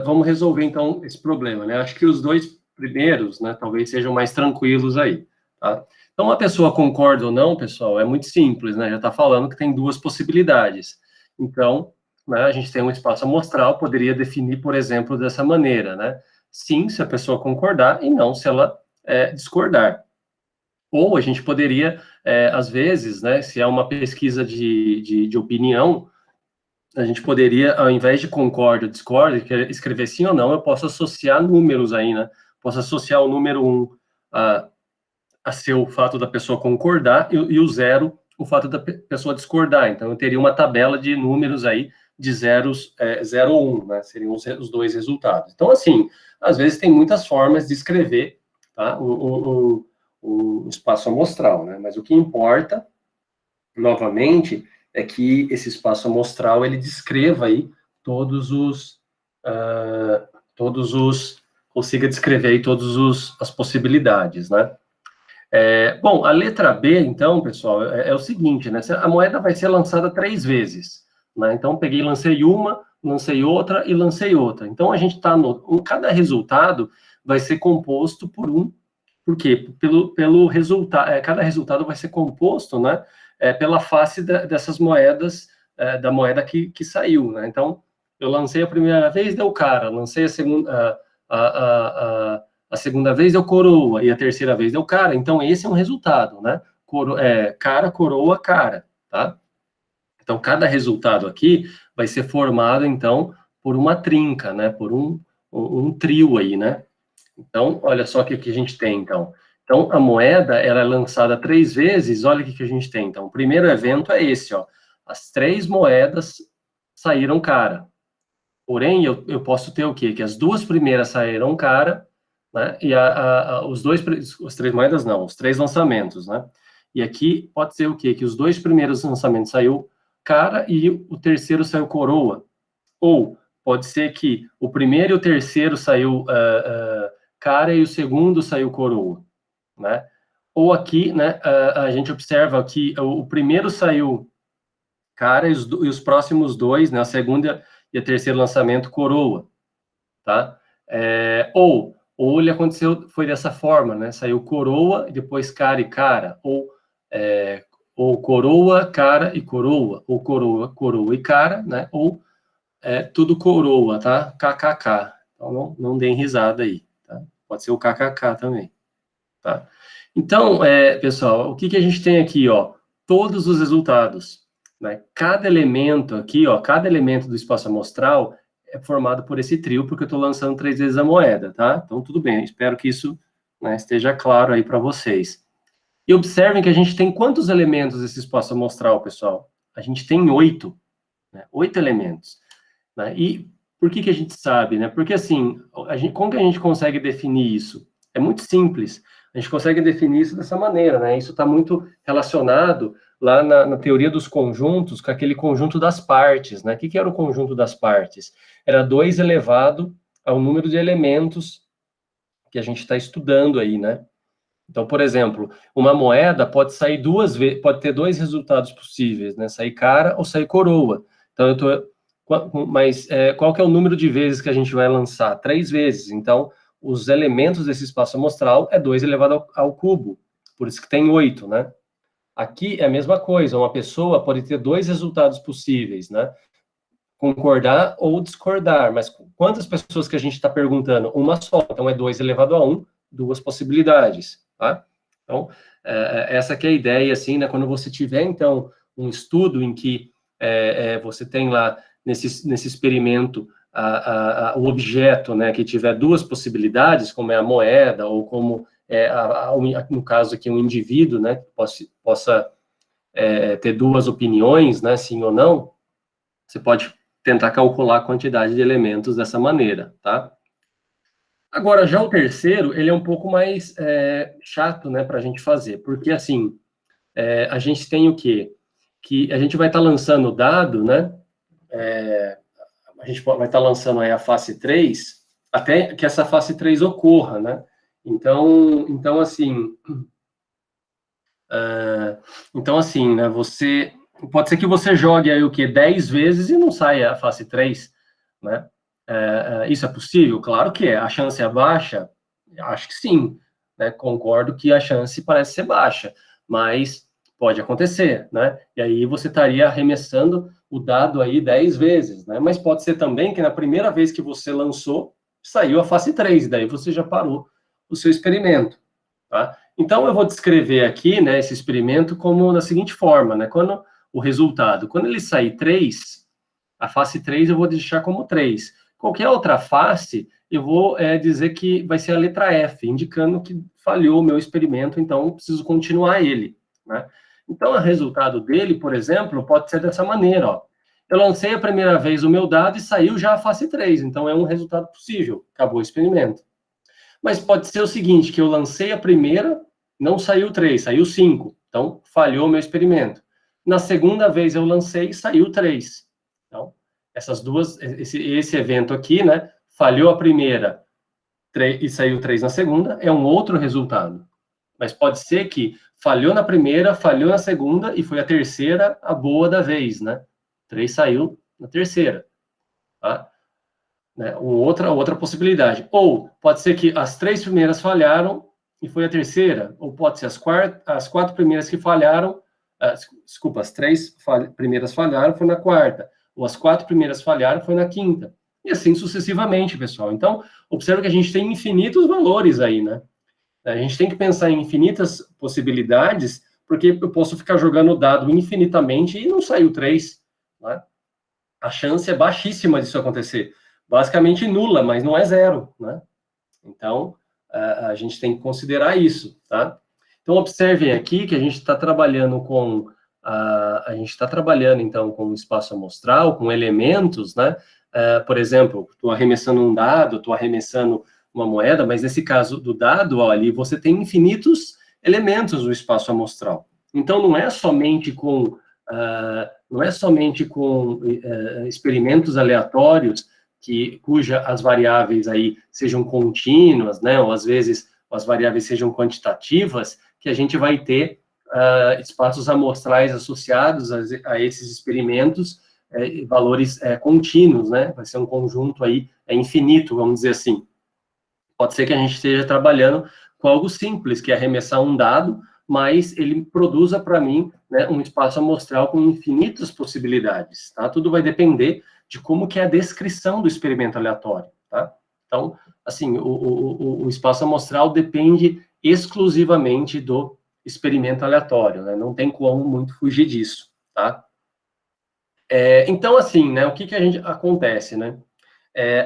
vamos resolver, então, esse problema. Né? Acho que os dois primeiros, né, talvez sejam mais tranquilos aí. Tá? Então, a pessoa concorda ou não, pessoal, é muito simples, né? Já está falando que tem duas possibilidades. Então, né, a gente tem um espaço amostral, poderia definir, por exemplo, dessa maneira, né? Sim, se a pessoa concordar, e não se ela discordar. Ou a gente poderia, às vezes, né, se é uma pesquisa de opinião, a gente poderia, ao invés de concordo, discordo, escrever sim ou não, eu posso associar números aí, né? Posso associar o número 1 a ser o fato da pessoa concordar e o 0 o fato da pessoa discordar. Então, eu teria uma tabela de números aí de 0 ou 1, né? Seriam os dois resultados. Então, assim, às vezes tem muitas formas de escrever, tá? Um espaço amostral, né? Mas o que importa, novamente, é que esse espaço amostral, ele descreva aí consiga descrever aí as possibilidades, né? Bom, a letra B, então, pessoal, é o seguinte, né? A moeda vai ser lançada 3 vezes, né? Então, peguei, lancei uma, lancei outra e lancei outra. Então, a gente está cada resultado vai ser composto por quê? Pelo resultado, cada resultado vai ser composto, né? Pela face dessas moedas, da moeda que saiu, né? Então, eu lancei a primeira vez, deu cara, lancei a segunda, a segunda vez deu coroa, e a terceira vez deu cara. Então, esse é um resultado, né? Cara, coroa, cara, tá? Então, cada resultado aqui vai ser formado, então, por uma trinca, né? Por um trio aí, né? Então, olha só o que a gente tem, então. Então, a moeda, ela é lançada 3 vezes, olha o que a gente tem. Então, o primeiro evento é esse, ó. As 3 moedas saíram cara. Porém, eu posso ter o quê? Que as 2 primeiras saíram cara, né? E as 3 moedas não, os 3 lançamentos, né? E aqui pode ser o quê? Que os 2 primeiros lançamentos saiu cara e o terceiro saiu coroa. Ou pode ser que o primeiro e o terceiro saiu cara e o segundo saiu coroa, né? Ou aqui, né, a gente observa que o primeiro saiu cara e os próximos 2, né, a segunda e a terceiro lançamento coroa, tá? Ou ele aconteceu, foi dessa forma, né? Saiu coroa, depois cara e cara, ou coroa, cara e coroa, ou coroa, coroa e cara, né? Ou tudo coroa, tá? KKK. Então, não deem risada aí, tá? Pode ser o KKK também, tá? Então, pessoal, o que a gente tem aqui, ó? Todos os resultados, né? Cada elemento aqui, ó, cada elemento do espaço amostral é formado por esse trio, porque eu estou lançando 3 vezes a moeda, tá? Então, tudo bem, espero que isso, né, esteja claro aí para vocês. E observem que a gente tem quantos elementos desse espaço amostral, pessoal? A gente tem 8, né? 8 elementos. Né? E por que a gente sabe? Né? Porque, assim, como que a gente consegue definir isso? É muito simples. A gente consegue definir isso dessa maneira, né? Isso está muito relacionado lá na teoria dos conjuntos, com aquele conjunto das partes, né? O que era o conjunto das partes? Era 2 elevado ao número de elementos que a gente está estudando aí, né? Então, por exemplo, uma moeda pode sair 2 vezes, pode ter 2 resultados possíveis, né? Sair cara ou sair coroa. Então, mas qual que é o número de vezes que a gente vai lançar? 3 vezes. Então, os elementos desse espaço amostral é 2 elevado ao cubo. Por isso que tem 8, né? Aqui é a mesma coisa. Uma pessoa pode ter 2 resultados possíveis, né? Concordar ou discordar. Mas quantas pessoas que a gente está perguntando? Uma só. Então, é 2 elevado a 1, 2 possibilidades, tá? Então, essa que é a ideia, assim, né? Quando você tiver, então, um estudo em que você tem lá nesse experimento o objeto, né, que tiver 2 possibilidades, como é a moeda, ou como no caso aqui, um indivíduo, né, que possa ter 2 opiniões, né, sim ou não, você pode tentar calcular a quantidade de elementos dessa maneira, tá? Agora, já o terceiro, ele é um pouco mais chato, né, para a gente fazer, porque, assim, a gente tem o quê? Que a gente vai estar lançando o dado, né, a gente vai estar lançando aí a fase 3, até que essa fase 3 ocorra, né? Então assim, né, pode ser que você jogue aí o quê? 10 vezes e não saia a fase 3, né? Isso é possível? Claro que é. A chance é baixa? Acho que sim, né? Concordo que a chance parece ser baixa, mas pode acontecer, né? E aí você estaria arremessando o dado aí 10 vezes, né? Mas pode ser também que na primeira vez que você lançou, saiu a fase 3, daí você já parou o seu experimento, tá? Então, eu vou descrever aqui, né, esse experimento como da seguinte forma, né? Quando ele sair 3, a face 3 eu vou deixar como 3. Qualquer outra face, eu vou dizer que vai ser a letra F, indicando que falhou o meu experimento, então eu preciso continuar ele, né? Então, o resultado dele, por exemplo, pode ser dessa maneira, ó. Eu lancei a primeira vez o meu dado e saiu já a face 3, então é um resultado possível, acabou o experimento. Mas pode ser o seguinte, que eu lancei a primeira, não saiu 3, saiu 5. Então, falhou o meu experimento. Na segunda vez eu lancei e saiu 3. Então, essas duas, esse evento aqui, né, falhou a primeira e saiu 3 na segunda, é um outro resultado. Mas pode ser que falhou na primeira, falhou na segunda e foi a terceira a boa da vez, né? 3 saiu na terceira, tá? Né, outra possibilidade. Ou pode ser que as 3 primeiras falharam e foi a terceira, ou pode ser as 4 primeiras que falharam, desculpa, as 3 primeiras falharam, foi na quarta, ou as 4 primeiras falharam, foi na quinta, e assim sucessivamente, pessoal. Então, observe que a gente tem infinitos valores aí, né? A gente tem que pensar em infinitas possibilidades, porque eu posso ficar jogando o dado infinitamente e não saiu 3, né? A chance é baixíssima disso acontecer. Basicamente nula, mas não é zero, né? Então, a gente tem que considerar isso, tá? Então, observem aqui que a gente está trabalhando então, com espaço amostral, com elementos, né? Por exemplo, estou arremessando um dado, estou arremessando uma moeda, mas nesse caso do dado, ó, ali você tem infinitos elementos no espaço amostral. Então, não é somente com experimentos aleatórios cuja as variáveis aí sejam contínuas, né, ou às vezes as variáveis sejam quantitativas, que a gente vai ter espaços amostrais associados a esses experimentos, valores contínuos, né, vai ser um conjunto aí infinito, vamos dizer assim. Pode ser que a gente esteja trabalhando com algo simples, que é arremessar um dado, mas ele produza para mim, né, um espaço amostral com infinitas possibilidades, tá? Tudo vai depender de como que é a descrição do experimento aleatório, tá? Então, assim, o espaço amostral depende exclusivamente do experimento aleatório, né? Não tem como muito fugir disso, tá? Então, assim, né, o que a gente acontece, né?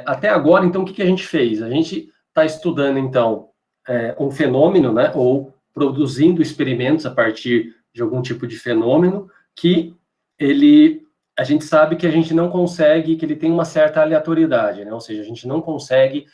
Até agora, então, o que a gente fez? A gente está estudando, então, um fenômeno, né, ou produzindo experimentos a partir de algum tipo de fenômeno que a gente sabe que a gente não consegue, que ele tem uma certa aleatoriedade, né, ou seja, a gente não consegue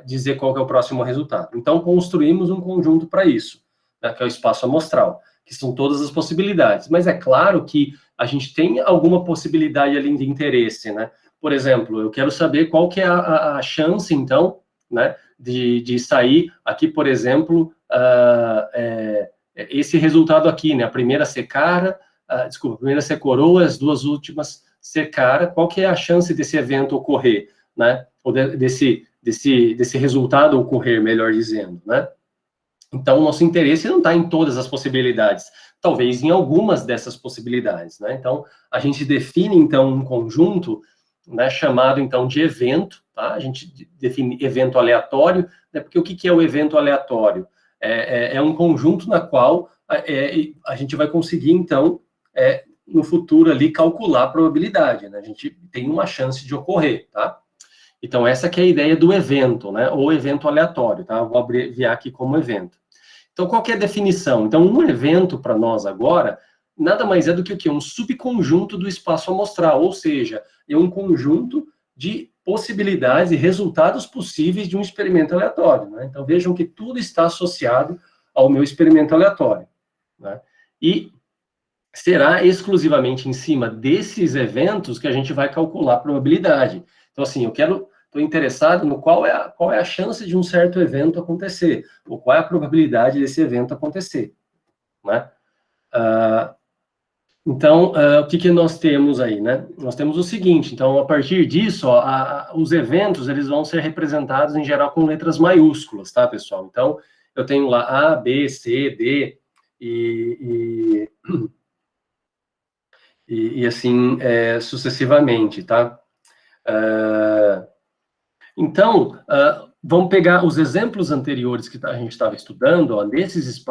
dizer qual que é o próximo resultado. Então, construímos um conjunto para isso, né, que é o espaço amostral, que são todas as possibilidades. Mas é claro que a gente tem alguma possibilidade ali de interesse, né? Por exemplo, eu quero saber qual que é a chance, então, né, de sair aqui, por exemplo, esse resultado aqui, né, a primeira ser cara, desculpa, a primeira ser coroa, as duas últimas ser cara, qual que é a chance desse evento ocorrer, né, ou desse resultado ocorrer, melhor dizendo, né? Então, o nosso interesse não está em todas as possibilidades, talvez em algumas dessas possibilidades, né? Então, a gente define, então, um conjunto, né, chamado, então, de evento, tá? A gente define evento aleatório, né, porque o que é o evento aleatório? É um conjunto na qual a gente vai conseguir, então, no futuro ali, calcular a probabilidade, né? A gente tem uma chance de ocorrer, tá? Então, essa que é a ideia do evento, né? Ou evento aleatório, tá? Eu vou abreviar aqui como evento. Então, qual que é a definição? Então, um evento para nós agora nada mais é do que o quê? Um subconjunto do espaço amostral, ou seja, é um conjunto de possibilidades e resultados possíveis de um experimento aleatório, né? Então, vejam que tudo está associado ao meu experimento aleatório, né? E será exclusivamente em cima desses eventos que a gente vai calcular a probabilidade. Então, assim, eu quero estou interessado no qual é a chance de um certo evento acontecer, ou qual é a probabilidade desse evento acontecer, né? Então, o que nós temos aí, né? Nós temos o seguinte, então, a partir disso, ó, os eventos, eles vão ser representados, em geral, com letras maiúsculas, tá, pessoal? Então, eu tenho lá A, B, C, D, e assim, sucessivamente, tá? Então, vamos pegar os exemplos anteriores que a gente estava estudando, ó, desses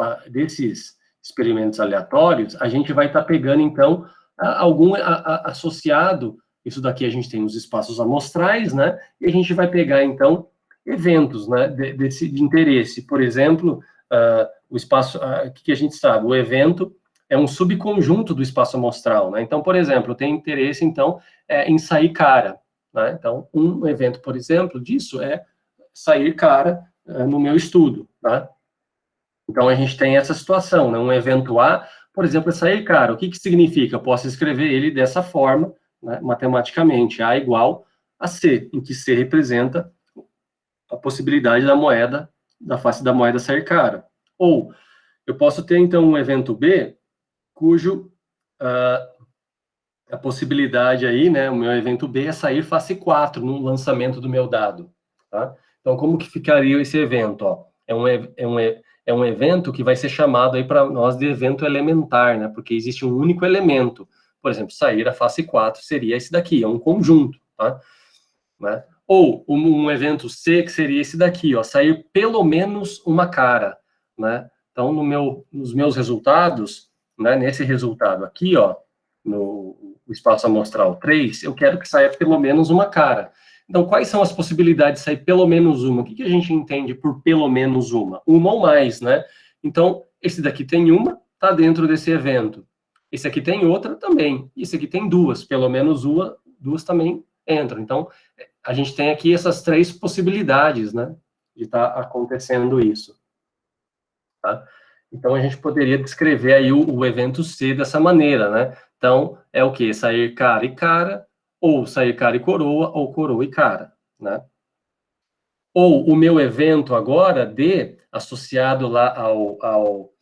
experimentos aleatórios, a gente vai estar pegando, então, algum associado, isso daqui a gente tem os espaços amostrais, né, e a gente vai pegar, então, eventos, né, de interesse. Por exemplo, o espaço, o que a gente sabe? O evento é um subconjunto do espaço amostral, né, então, por exemplo, eu tenho interesse, então, em sair cara, né, então, um evento, por exemplo, disso é sair cara no meu estudo, tá? Então, a gente tem essa situação, né? Um evento A, por exemplo, é sair cara. O que significa? Eu posso escrever ele dessa forma, né, matematicamente, A igual a C, em que C representa a possibilidade da moeda, da face da moeda sair cara. Ou, eu posso ter, então, um evento B, cujo a possibilidade aí, né, o meu evento B é sair face 4 no lançamento do meu dado, tá? Então, como que ficaria esse evento, ó? É um evento que vai ser chamado aí para nós de evento elementar, né? Porque existe um único elemento. Por exemplo, sair a face 4 seria esse daqui, é um conjunto, tá? Né? Ou um evento C, que seria esse daqui, ó, sair pelo menos uma cara, né? Então, nos meus resultados, né, nesse resultado aqui, ó, no espaço amostral 3, eu quero que saia pelo menos uma cara. Então, quais são as possibilidades de sair pelo menos uma? O que a gente entende por pelo menos uma? Uma ou mais, né? Então, esse daqui tem uma, está dentro desse evento. Esse aqui tem outra também. Esse aqui tem duas, pelo menos duas também entram. Então, a gente tem aqui essas três possibilidades, né, de estar acontecendo isso. Tá? Então, a gente poderia descrever aí o evento C dessa maneira, né? Então, é o quê? Sair cara e cara, ou sair cara e coroa, ou coroa e cara, né? Ou o meu evento agora, D, associado lá ao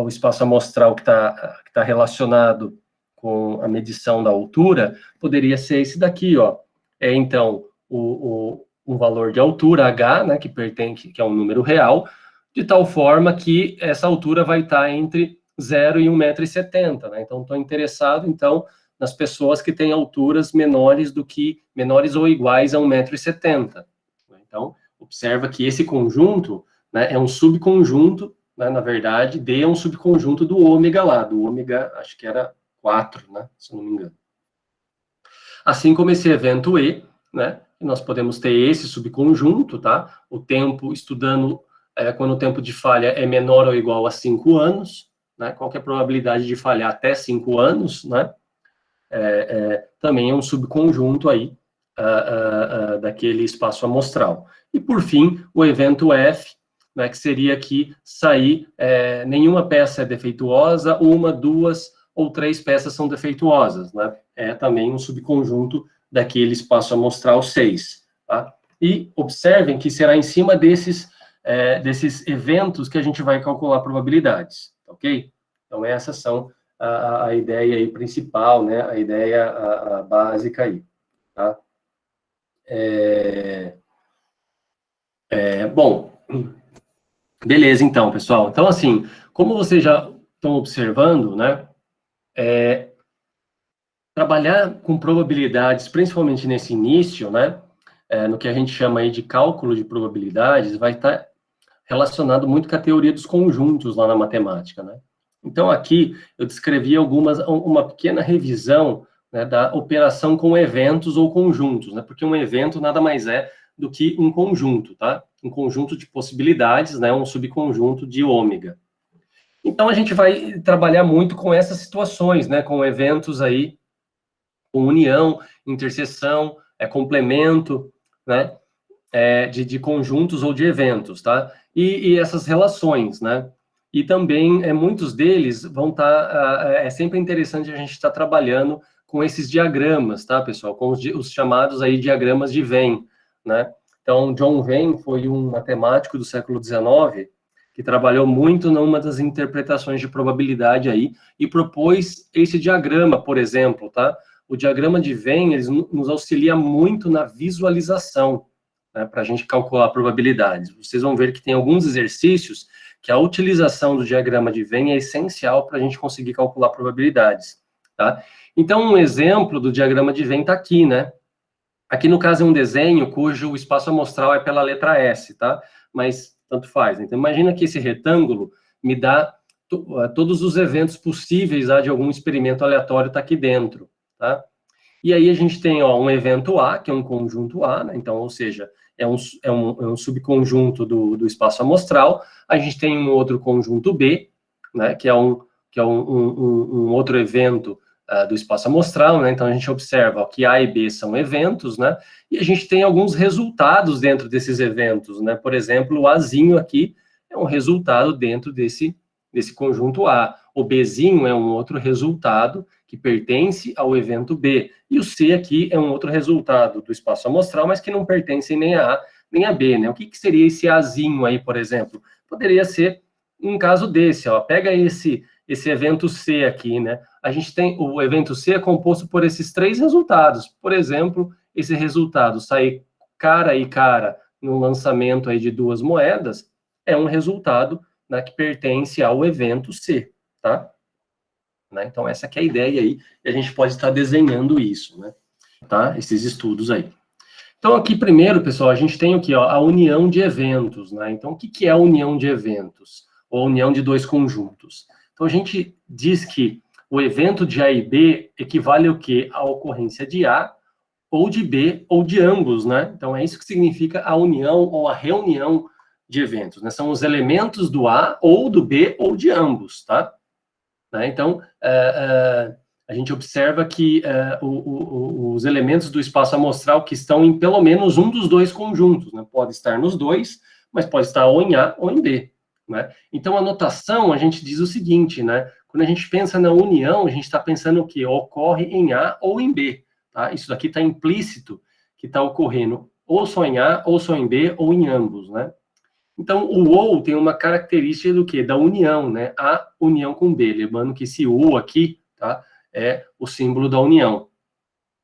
espaço amostral que tá relacionado com a medição da altura, poderia ser esse daqui, ó. Então, um valor de altura, H, né, que é um número real, de tal forma que essa altura vai estar entre 0 e 1,70 m, né? Então, estou interessado, então, nas pessoas que têm alturas menores ou iguais a 1,70 m. Então, observa que esse conjunto, né, é um subconjunto, né, na verdade, D é um subconjunto do ômega lá, do ômega, acho que era 4, né, se eu não me engano. Assim como esse evento E, né, nós podemos ter esse subconjunto, tá? O tempo estudando, quando o tempo de falha é menor ou igual a 5 anos, né? Qual que é a probabilidade de falhar até 5 anos, né? Também é um subconjunto aí daquele espaço amostral. E, por fim, o evento F, né, que seria aqui sair, nenhuma peça é defeituosa, uma, duas ou três peças são defeituosas, né? É também um subconjunto daquele espaço amostral 6, tá? E observem que será em cima desses eventos que a gente vai calcular probabilidades, ok? Então, essas são a ideia aí principal, né? A ideia básica aí, tá? Bom, beleza, então, pessoal. Então, assim, como vocês já estão observando, né? Trabalhar com probabilidades, principalmente nesse início, né? No que a gente chama aí de cálculo de probabilidades, vai estar relacionado muito com a teoria dos conjuntos lá na matemática, né? Então, aqui, eu descrevi uma pequena revisão, né, da operação com eventos ou conjuntos, né? Porque um evento nada mais é do que um conjunto, tá? Um conjunto de possibilidades, né? Um subconjunto de ômega. Então, a gente vai trabalhar muito com essas situações, né? Com eventos aí, com união, interseção, complemento, né? De conjuntos ou de eventos, tá? E essas relações, né? E também, muitos deles vão estar... é sempre interessante a gente estar trabalhando com esses diagramas, tá, pessoal? Com os chamados aí diagramas de Venn, né? Então, John Venn foi um matemático do século XIX que trabalhou muito numa das interpretações de probabilidade aí e propôs esse diagrama, por exemplo, tá? O diagrama de Venn, ele nos auxilia muito na visualização, né, para a gente calcular probabilidades. Vocês vão ver que tem alguns exercícios que a utilização do diagrama de Venn é essencial para a gente conseguir calcular probabilidades, tá? Então, um exemplo do diagrama de Venn está aqui, né? Aqui, no caso, é um desenho cujo espaço amostral é pela letra S, tá? Mas tanto faz. Então, imagina que esse retângulo me dá todos os eventos possíveis de algum experimento aleatório tá aqui dentro, tá? E aí a gente tem um evento A, que é um conjunto A, né? Então, ou seja, é um subconjunto do espaço amostral. A gente tem um outro conjunto B, né? Que é um outro evento do espaço amostral, né? Então, a gente observa que A e B são eventos, né? E a gente tem alguns resultados dentro desses eventos, né? Por exemplo, o Azinho aqui é um resultado dentro desse conjunto A. O Bzinho é um outro resultado que pertence ao evento B. E o C aqui é um outro resultado do espaço amostral, mas que não pertence nem a A nem a B, né? O que seria esse Azinho aí, por exemplo? Poderia ser um caso desse, ó. Pega esse evento C aqui, né? A gente tem o evento C é composto por esses três resultados. Por exemplo, esse resultado sair cara e cara no lançamento aí de duas moedas é um resultado, né, que pertence ao evento C, tá? Né? Então, essa que é a ideia aí, e a gente pode estar desenhando isso, né? Tá? Esses estudos aí. Então, aqui primeiro, pessoal, a gente tem o que? A união de eventos, né? Então, o que é a união de eventos? Ou a união de dois conjuntos? Então, a gente diz que o evento de A e B equivale ao quê? À ocorrência de A, ou de B, ou de ambos, né? Então, é isso que significa a união ou a reunião de eventos, né? São os elementos do A, ou do B, ou de ambos, tá? Né? Então, a gente observa que os elementos do espaço amostral que estão em pelo menos um dos dois conjuntos, né? Pode estar nos dois, mas pode estar ou em A ou em B, né? Então, a notação, a gente diz o seguinte, né? Quando a gente pensa na união, a gente está pensando o quê? Ocorre em A ou em B, tá? Isso daqui está implícito que está ocorrendo ou só em A, ou só em B, ou em ambos, né? Então, o ou tem uma característica do quê? Da união, né? A união com B. Lembrando que esse ou aqui, tá? É o símbolo da união.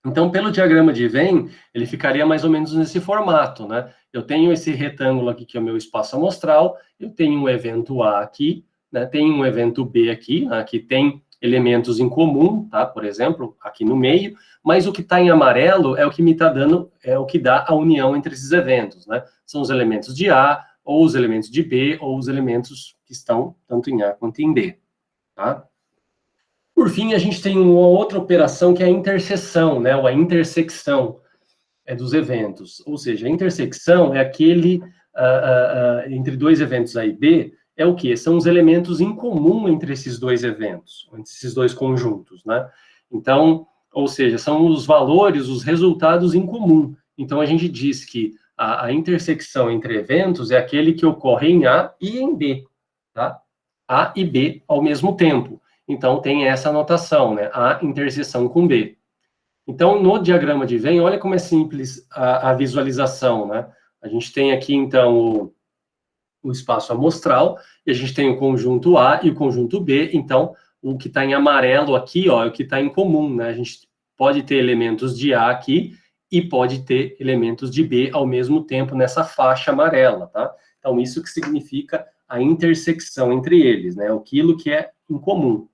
Então, pelo diagrama de Venn, ele ficaria mais ou menos nesse formato, né? Eu tenho esse retângulo aqui, que é o meu espaço amostral, eu tenho um evento A aqui, né? Tem um evento B aqui, né? Que tem elementos em comum, tá? Por exemplo, aqui no meio, mas o que está em amarelo é o que me está dando, é o que dá a união entre esses eventos, né? São os elementos de A, ou os elementos de B, ou os elementos que estão tanto em A quanto em B, tá? Por fim, a gente tem uma outra operação que é a interseção, né, ou a intersecção dos eventos. Ou seja, a intersecção é aquele, entre dois eventos A e B, é o quê? São os elementos em comum entre esses dois eventos, entre esses dois conjuntos, né? Então, ou seja, são os valores, os resultados em comum. Então, a gente diz que a intersecção entre eventos é aquele que ocorre em A e em B, tá? A e B ao mesmo tempo. Então, tem essa anotação, né? A interseção com B. Então, no diagrama de Venn, olha como é simples a visualização, né? A gente tem aqui, então, o espaço amostral, e a gente tem o conjunto A e o conjunto B. Então, o que está em amarelo aqui, ó, é o que está em comum, né? A gente pode ter elementos de A aqui e pode ter elementos de B ao mesmo tempo nessa faixa amarela, tá? Então, isso que significa a intersecção entre eles, né? Aquilo que é em comum.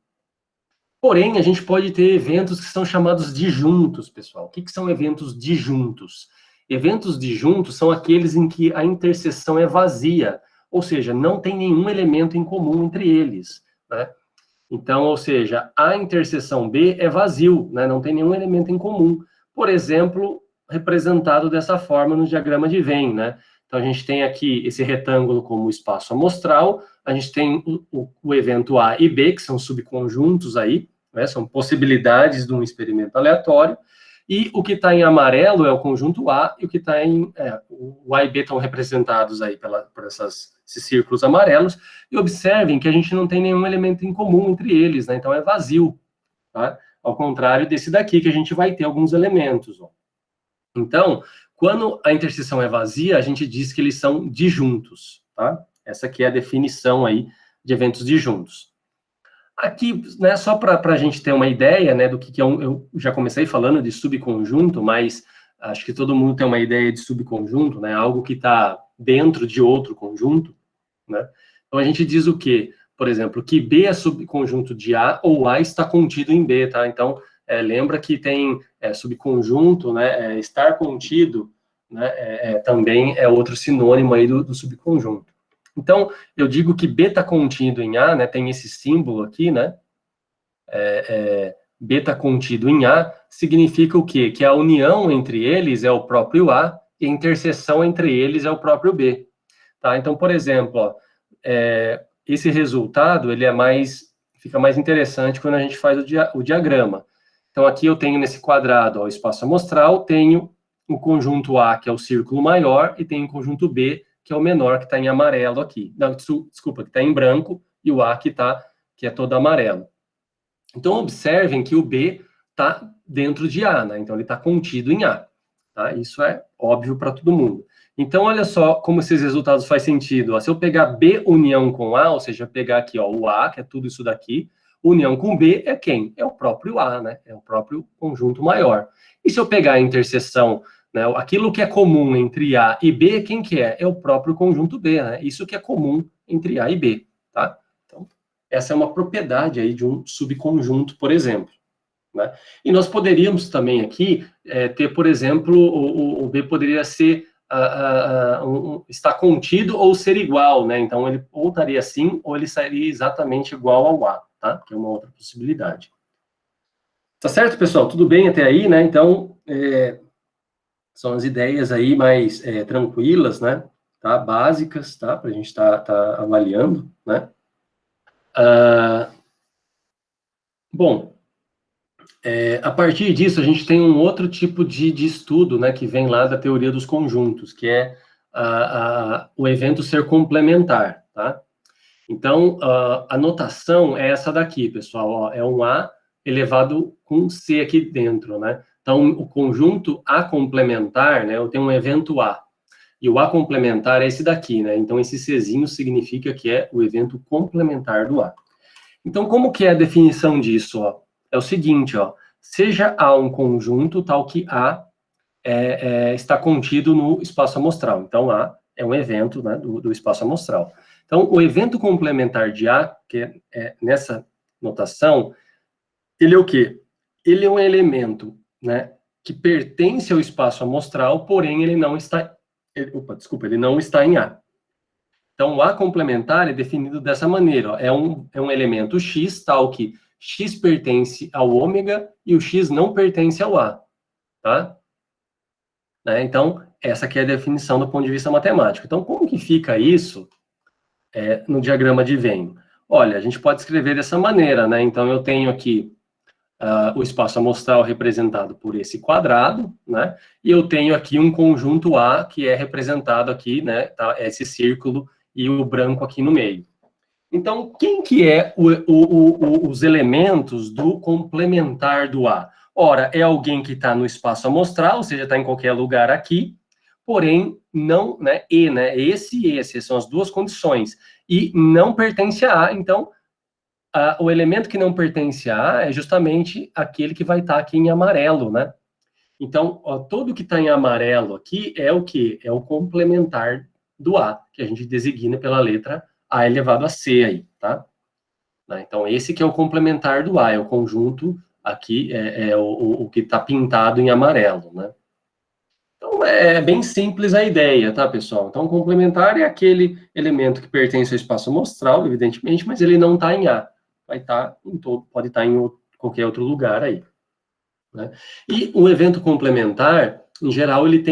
Porém, a gente pode ter eventos que são chamados disjuntos, pessoal. O que são eventos disjuntos? Eventos disjuntos são aqueles em que a interseção é vazia, ou seja, não tem nenhum elemento em comum entre eles, né? Então, ou seja, a interseção B é vazio, né? Não tem nenhum elemento em comum. Por exemplo, representado dessa forma no diagrama de Venn, né? Então, a gente tem aqui esse retângulo como espaço amostral, a gente tem o evento A e B, que são subconjuntos aí, né? São possibilidades de um experimento aleatório, e o que está em amarelo é o conjunto A, e o que está em... o A e B estão representados aí por esses círculos amarelos, e observem que a gente não tem nenhum elemento em comum entre eles, né? Então, é vazio, tá? Ao contrário desse daqui, que a gente vai ter alguns elementos, ó. Então, quando a interseção é vazia, a gente diz que eles são disjuntos, tá? Essa aqui é a definição aí de eventos disjuntos. Aqui, né, só para a gente ter uma ideia, né, do que é eu já comecei falando de subconjunto, mas acho que todo mundo tem uma ideia de subconjunto, né, algo que está dentro de outro conjunto, né? Então a gente diz o quê? Por exemplo, que B é subconjunto de A ou A está contido em B, tá? Então, lembra que tem subconjunto, né, estar contido, né, também é outro sinônimo aí do subconjunto. Então, eu digo que B está contido em A, né, tem esse símbolo aqui, né, B está contido em A, significa o quê? Que a união entre eles é o próprio A e a interseção entre eles é o próprio B. Tá? Então, por exemplo, ó, esse resultado ele fica mais interessante quando a gente faz o diagrama. Então, aqui eu tenho nesse quadrado ó, o espaço amostral, tenho o conjunto A, que é o círculo maior, e tenho o conjunto B, que é o menor, que está em amarelo aqui. Não, desculpa, que está em branco, e o A que é todo amarelo. Então, observem que o B está dentro de A, né? Então, ele está contido em A. Tá? Isso é óbvio para todo mundo. Então, olha só como esses resultados fazem sentido. Ó, se eu pegar B união com A, ou seja, pegar aqui ó, o A, que é tudo isso daqui, união com B é quem? É o próprio A, né? É o próprio conjunto maior. E se eu pegar a interseção, né, aquilo que é comum entre A e B, quem que é? É o próprio conjunto B, né? Isso que é comum entre A e B, tá? Então, essa é uma propriedade aí de um subconjunto, por exemplo. Né? E nós poderíamos também aqui ter, por exemplo, o B poderia ser estar contido ou ser igual, né? Então ele ou estaria assim ou ele seria exatamente igual ao A, tá? Que é uma outra possibilidade. Tá certo, pessoal? Tudo bem até aí, né? Então são as ideias aí mais tranquilas, né? Tá? Básicas, tá? Para a gente tá avaliando, né? Bom. A partir disso, a gente tem um outro tipo de estudo, né, que vem lá da teoria dos conjuntos, que é o evento ser complementar, tá? Então, a notação é essa daqui, pessoal, ó, é um A elevado com C aqui dentro, né? Então, o conjunto A complementar, né, eu tenho um evento A, e o A complementar é esse daqui, né? Então, esse Czinho significa que é o evento complementar do A. Então, como que é a definição disso, ó? É o seguinte, ó, seja A um conjunto tal que A está contido no espaço amostral. Então, A é um evento, né, do espaço amostral. Então, o evento complementar de A, que é nessa notação, ele é o quê? Ele é um elemento, né, que pertence ao espaço amostral, porém ele não está... ele não está em A. Então, o A complementar é definido dessa maneira, ó, é um elemento X tal que X pertence ao ômega e o X não pertence ao A, tá? Né? Então, essa aqui é a definição do ponto de vista matemático. Então, como que fica isso no diagrama de Venn? Olha, a gente pode escrever dessa maneira, né? Então, eu tenho aqui o espaço amostral representado por esse quadrado, né? E eu tenho aqui um conjunto A que é representado aqui, né? Tá? Esse círculo e o branco aqui no meio. Então, quem que é os elementos do complementar do A? Ora, é alguém que está no espaço amostral, ou seja, está em qualquer lugar aqui, porém, não, né, esse e esse, são as duas condições, e não pertence a A, então, o elemento que não pertence a A é justamente aquele que vai estar aqui em amarelo, né? Então, ó, tudo que está em amarelo aqui é o quê? É o complementar do A, que a gente designa pela letra A elevado a C aí, tá? Então, esse que é o complementar do A, é o conjunto aqui, o que está pintado em amarelo, né? Então, é bem simples a ideia, tá, pessoal? Então, o complementar é aquele elemento que pertence ao espaço amostral, evidentemente, mas ele não está em A. Vai estar em todo, pode estar em qualquer outro lugar aí. Né? E o evento complementar, em geral, ele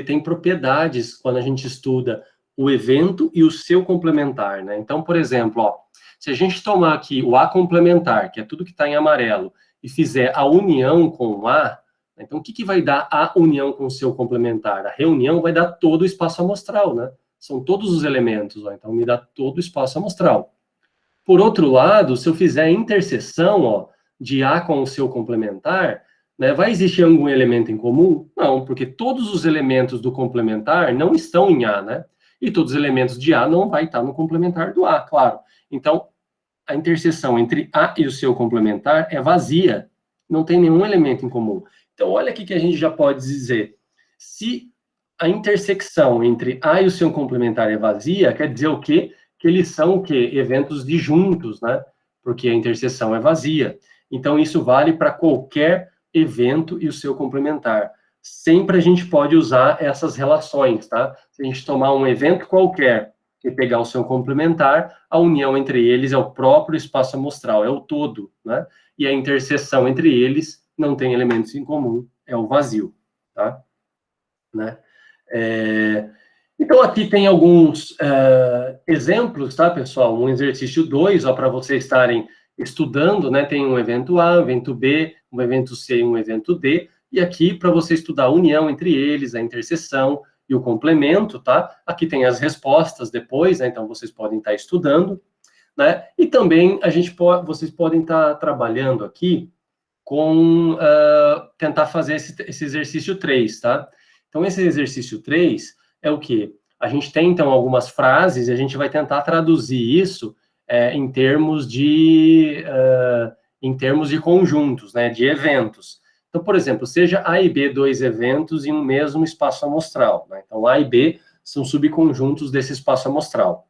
tem propriedades quando a gente estuda o evento e o seu complementar, né? Então, por exemplo, ó, se a gente tomar aqui o A complementar, que é tudo que está em amarelo, e fizer a união com o A, então o que vai dar a união com o seu complementar? A reunião vai dar todo o espaço amostral, né? São todos os elementos, ó, então me dá todo o espaço amostral. Por outro lado, se eu fizer a interseção, ó, de A com o seu complementar, né, vai existir algum elemento em comum? Não, porque todos os elementos do complementar não estão em A, né? E todos os elementos de A não vai estar no complementar do A, claro. Então, a interseção entre A e o seu complementar é vazia, não tem nenhum elemento em comum. Então, olha aqui que a gente já pode dizer. Se a intersecção entre A e o seu complementar é vazia, quer dizer o quê? Que eles são o quê? Eventos disjuntos, né? Porque a interseção é vazia. Então, isso vale para qualquer evento e o seu complementar. Sempre a gente pode usar essas relações, tá? Se a gente tomar um evento qualquer e pegar o seu complementar, a união entre eles é o próprio espaço amostral, é o todo, né? E a interseção entre eles não tem elementos em comum, é o vazio, tá? Né? Então, aqui tem alguns exemplos, tá, pessoal? Um exercício 2, ó, para vocês estarem estudando, né? Tem um evento A, um evento B, um evento C e um evento D. E aqui, para você estudar a união entre eles, a interseção e o complemento, tá? Aqui tem as respostas depois, né? Então, vocês podem estar estudando, né? E também, vocês podem estar trabalhando aqui com tentar fazer esse exercício 3, tá? Então, esse exercício 3 é o quê? A gente tem, então, algumas frases e a gente vai tentar traduzir isso em termos de conjuntos, né, de eventos. Então, por exemplo, seja A e B dois eventos em um mesmo espaço amostral, né? Então, A e B são subconjuntos desse espaço amostral.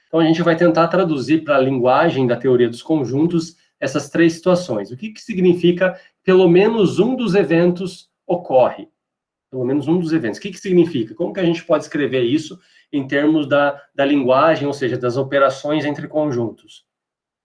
Então, a gente vai tentar traduzir para a linguagem da teoria dos conjuntos essas três situações. O que significa pelo menos um dos eventos ocorre? Pelo menos um dos eventos. O que significa? Como que a gente pode escrever isso em termos da linguagem, ou seja, das operações entre conjuntos?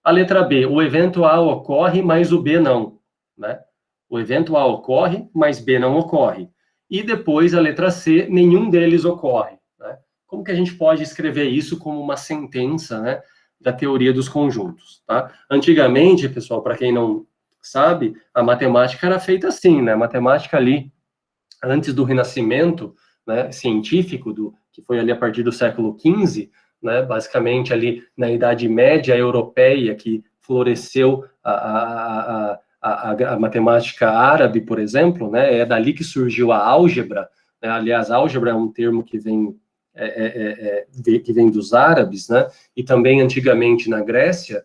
A letra B, o evento A ocorre, mas o B não, né? O evento A ocorre, mas B não ocorre. E depois a letra C, nenhum deles ocorre, né? Como que a gente pode escrever isso como uma sentença, né, da teoria dos conjuntos, tá? Antigamente, pessoal, para quem não sabe, a matemática era feita assim, né? A matemática ali, antes do Renascimento, né, científico, que foi ali a partir do século XV, né, basicamente ali na Idade Média Europeia, que floresceu a matemática árabe, por exemplo, né, é dali que surgiu a álgebra, né? Aliás, álgebra é um termo que vem dos árabes, né, e também antigamente na Grécia,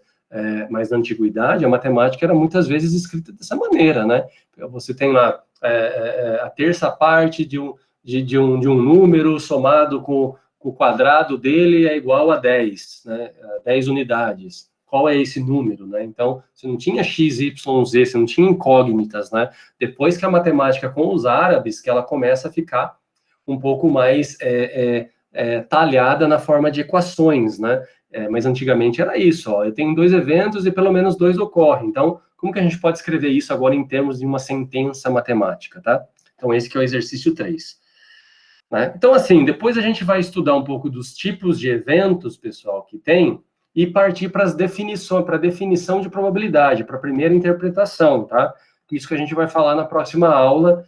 mas na antiguidade, a matemática era muitas vezes escrita dessa maneira, né? Você tem lá a terça parte de um número somado com o quadrado dele é igual a 10, né? 10 unidades. Qual é esse número, né? Então, você não tinha x, y, z, você não tinha incógnitas, né? Depois que a matemática com os árabes, que ela começa a ficar um pouco mais talhada na forma de equações, né? Mas antigamente era isso, ó, eu tenho dois eventos e pelo menos dois ocorrem. Então, como que a gente pode escrever isso agora em termos de uma sentença matemática, tá? Então, esse que é o exercício 3. Né? Então, assim, depois a gente vai estudar um pouco dos tipos de eventos, pessoal, que tem, e partir para as definições, para a definição de probabilidade, para a primeira interpretação, tá? Isso que a gente vai falar na próxima aula,